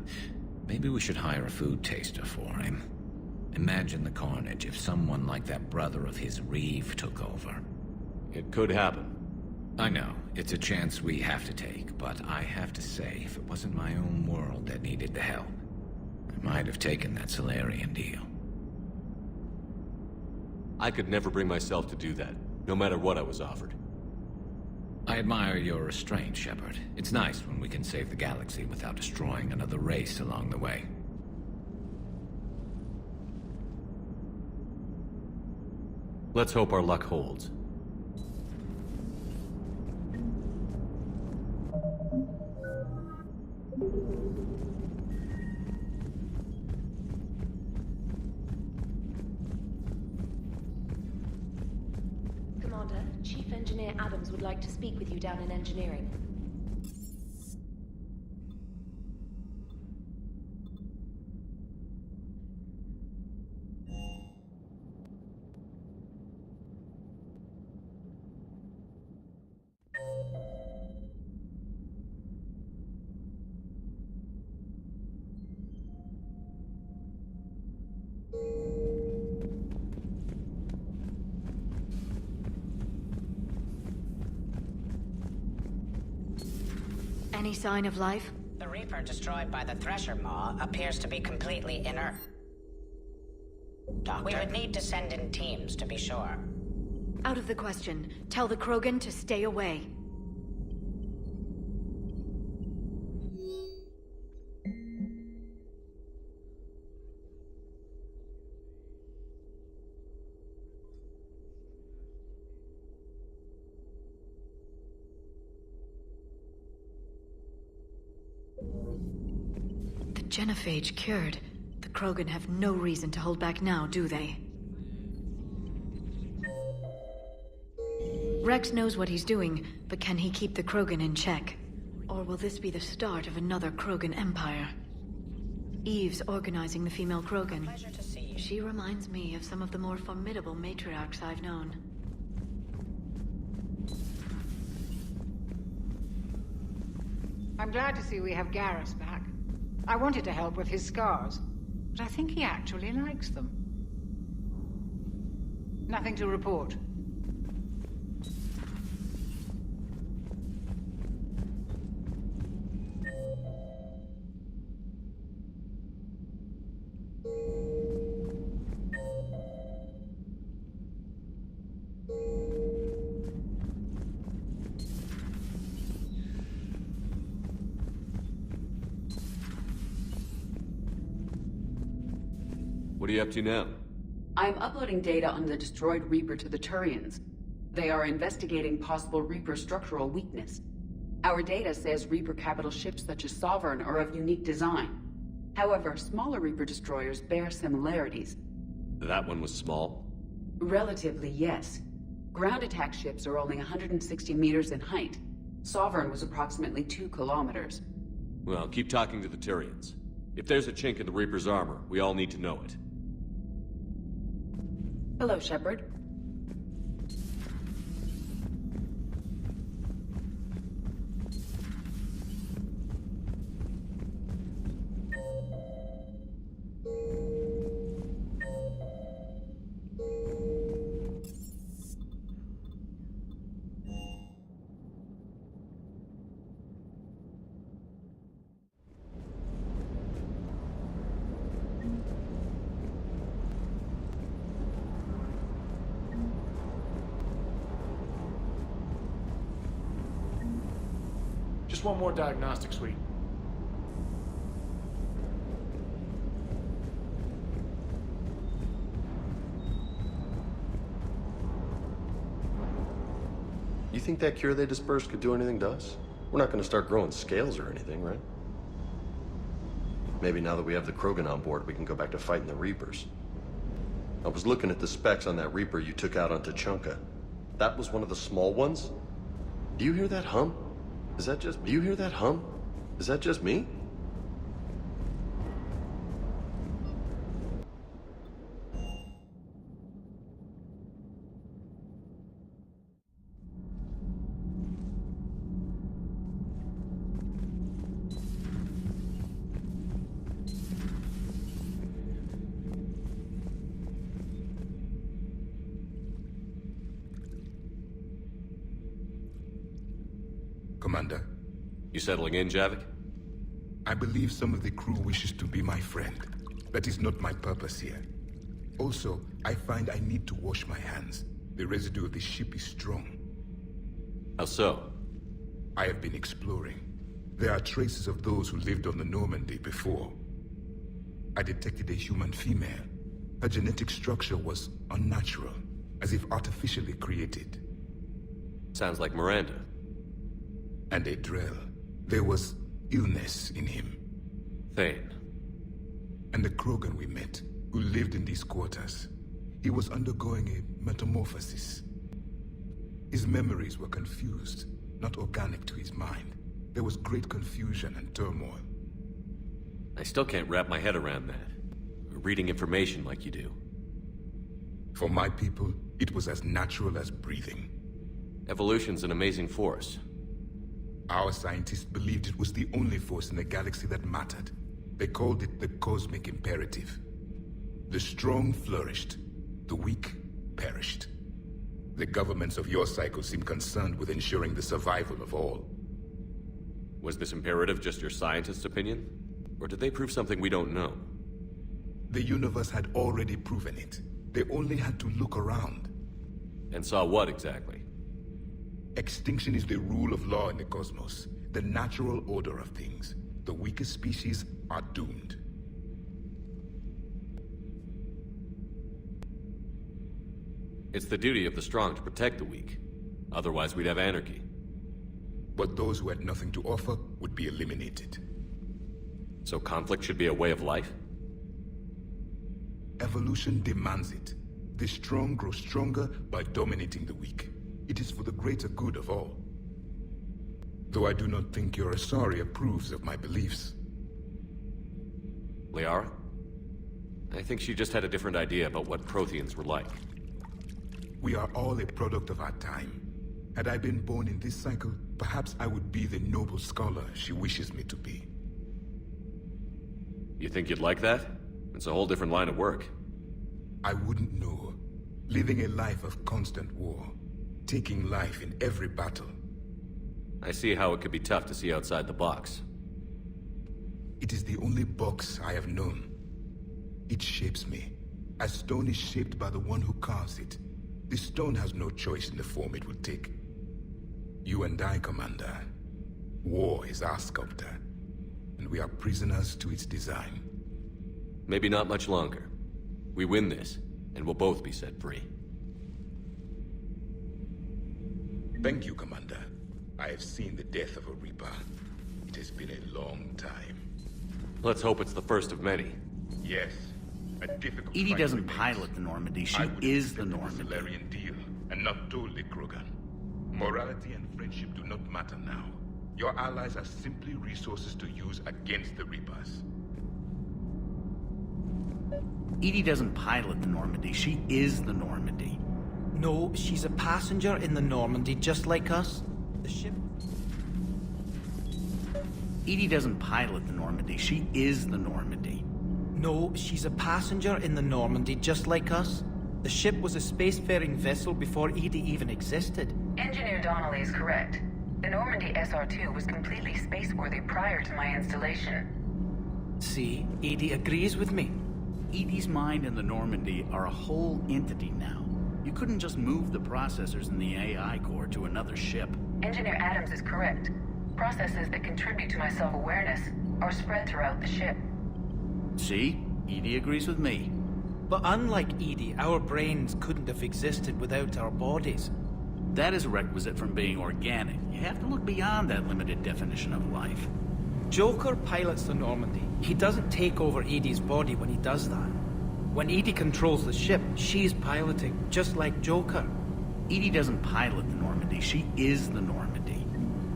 Maybe we should hire a food taster for him. Imagine the carnage if someone like that brother of his, Reeve, took over. It could happen. I know, it's a chance we have to take, but I have to say, if it wasn't my own world that needed the help, I might have taken that Solarian deal. I could never bring myself to do that, no matter what I was offered. I admire your restraint, Shepard. It's nice when we can save the galaxy without destroying another race along the way. Let's hope our luck holds. Commander, Chief Engineer Adams would like to speak with you down in engineering. Any sign of life? The Reaper destroyed by the Thresher Maw appears to be completely inert. Doctor? We would need to send in teams to be sure. Out of the question. Tell the Krogan to stay away. The genophage cured. The Krogan have no reason to hold back now, do they? Rex knows what he's doing, but can he keep the Krogan in check? Or will this be the start of another Krogan empire? Eve's organizing the female Krogan. Pleasure to see you. She reminds me of some of the more formidable matriarchs I've known. I'm glad to see we have Garrus back. I wanted to help with his scars, but I think he actually likes them. Nothing to report. What are you up to now? I'm uploading data on the destroyed Reaper to the Turians. They are investigating possible Reaper structural weakness. Our data says Reaper capital ships such as Sovereign are of unique design. However, smaller Reaper destroyers bear similarities. That one was small? Relatively, yes. Ground attack ships are only 160 meters in height. Sovereign was approximately 2 kilometers. Well, keep talking to the Turians. If there's a chink in the Reaper's armor, we all need to know it. Hello, Shepard. Just one more diagnostic suite. You think that cure they dispersed could do anything to us? We're not going to start growing scales or anything, right? Maybe now that we have the Krogan on board, we can go back to fighting the Reapers. I was looking at the specs on that Reaper you took out on Tachanka. That was one of the small ones? Do you hear that hum? Is that just... Do you hear that hum? Is that just me? Commander. You settling in, Javik? I believe some of the crew wishes to be my friend. That is not my purpose here. Also, I find I need to wash my hands. The residue of the ship is strong. How so? I have been exploring. There are traces of those who lived on the Normandy before. I detected a human female. Her genetic structure was unnatural, as if artificially created. Sounds like Miranda. And a Drell. There was illness in him. Thane. And the Krogan we met, who lived in these quarters. He was undergoing a metamorphosis. His memories were confused, not organic to his mind. There was great confusion and turmoil. I still can't wrap my head around that. Reading information like you do. For my people, it was as natural as breathing. Evolution's an amazing force. Our scientists believed it was the only force in the galaxy that mattered. They called it the cosmic imperative. The strong flourished, the weak perished. The governments of your cycle seem concerned with ensuring the survival of all. Was this imperative just your scientist's opinion? Or did they prove something we don't know? The universe had already proven it. They only had to look around. And saw what exactly? Extinction is the rule of law in the cosmos, the natural order of things. The weakest species are doomed. It's the duty of the strong to protect the weak. Otherwise, we'd have anarchy. But those who had nothing to offer would be eliminated. So conflict should be a way of life? Evolution demands it. The strong grow stronger by dominating the weak. It is for the greater good of all. Though I do not think your Asari approves of my beliefs. Liara? I think she just had a different idea about what Protheans were like. We are all a product of our time. Had I been born in this cycle, perhaps I would be the noble scholar she wishes me to be. You think you'd like that? It's a whole different line of work. I wouldn't know. Living a life of constant war. Taking life in every battle. I see how it could be tough to see outside the box. It is the only box I have known. It shapes me, as stone is shaped by the one who carves it. The stone has no choice in the form it will take. You and I, Commander. War is our sculptor, and we are prisoners to its design. Maybe not much longer. We win this, and we'll both be set free. Thank you, Commander. I have seen the death of a Reaper. It has been a long time. Let's hope it's the first of many. Yes. A difficult Edie fight doesn't remains. pilot the Normandy. She I would is the accept Normandy. Solarian deal, and not told the Krogan. Morality and friendship do not matter now. Your allies are simply resources to use against the Reapers. Edie doesn't pilot the Normandy. She is the Normandy. No, she's a passenger in the Normandy, just like us. The ship... Edie doesn't pilot the Normandy. She is the Normandy. No, she's a passenger in the Normandy, just like us. The ship was a spacefaring vessel before Edie even existed. Engineer Donnelly is correct. The Normandy SR-2 was completely spaceworthy prior to my installation. See, Edie agrees with me. Edie's mind and the Normandy are a whole entity now. You couldn't just move the processors in the AI core to another ship. Engineer Adams is correct. Processes that contribute to my self-awareness are spread throughout the ship. See? Edie agrees with me. But unlike Edie, our brains couldn't have existed without our bodies. That is a requisite from being organic. You have to look beyond that limited definition of life. Joker pilots the Normandy. He doesn't take over Edie's body when he does that. When Edie controls the ship, she's piloting, just like Joker. Edie doesn't pilot the Normandy. She is the Normandy.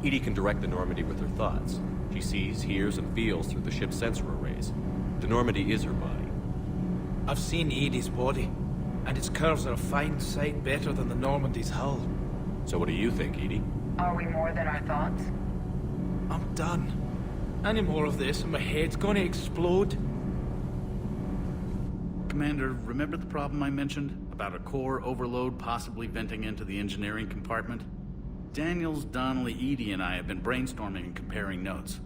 Edie can direct the Normandy with her thoughts. She sees, hears, and feels through the ship's sensor arrays. The Normandy is her body. I've seen Edie's body, and its curves are a fine sight better than the Normandy's hull. So what do you think, Edie? Are we more than our thoughts? I'm done. Any more of this and my head's gonna explode. Commander, remember the problem I mentioned? About a core overload possibly venting into the engineering compartment? Daniels, Donnelly, Edie, and I have been brainstorming and comparing notes.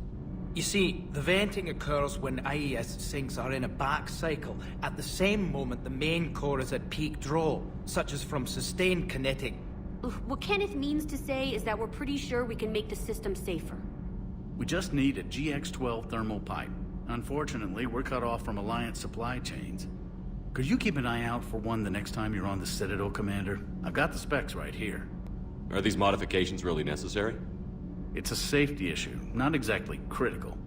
You see, the venting occurs when IES sinks are in a back cycle, at the same moment the main core is at peak draw, such as from sustained kinetic. What Kenneth means to say is that we're pretty sure we can make the system safer. We just need a GX-12 thermal pipe. Unfortunately, we're cut off from Alliance supply chains. Could you keep an eye out for one the next time you're on the Citadel, Commander? I've got the specs right here. Are these modifications really necessary? It's a safety issue, not exactly critical.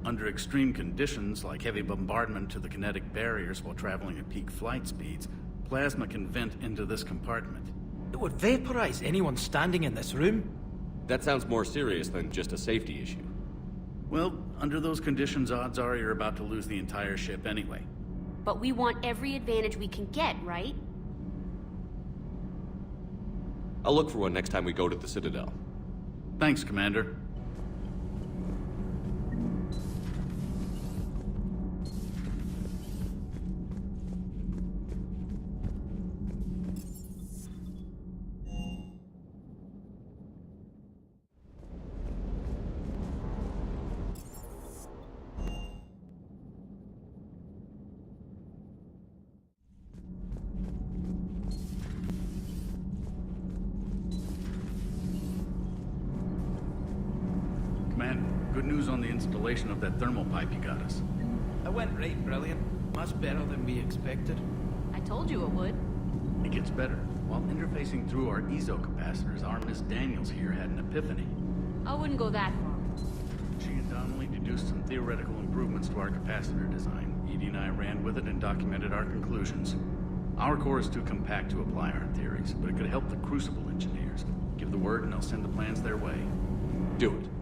Under extreme conditions, like heavy bombardment to the kinetic barriers while traveling at peak flight speeds, plasma can vent into this compartment. It would vaporize anyone standing in this room. That sounds more serious than just a safety issue. Well, under those conditions, odds are you're about to lose the entire ship anyway. But we want every advantage we can get, right? I'll look for one next time we go to the Citadel. Thanks, Commander. Good news on the installation of that thermal pipe you got us. It went right brilliant. Much better than we expected. I told you it would. It gets better. While interfacing through our ESO capacitors, our Miss Daniels here had an epiphany. I wouldn't go that far. She and Donnelly deduced some theoretical improvements to our capacitor design. Edie and I ran with it and documented our conclusions. Our core is too compact to apply our theories, but it could help the Crucible engineers. Give the word and I'll send the plans their way. Do it.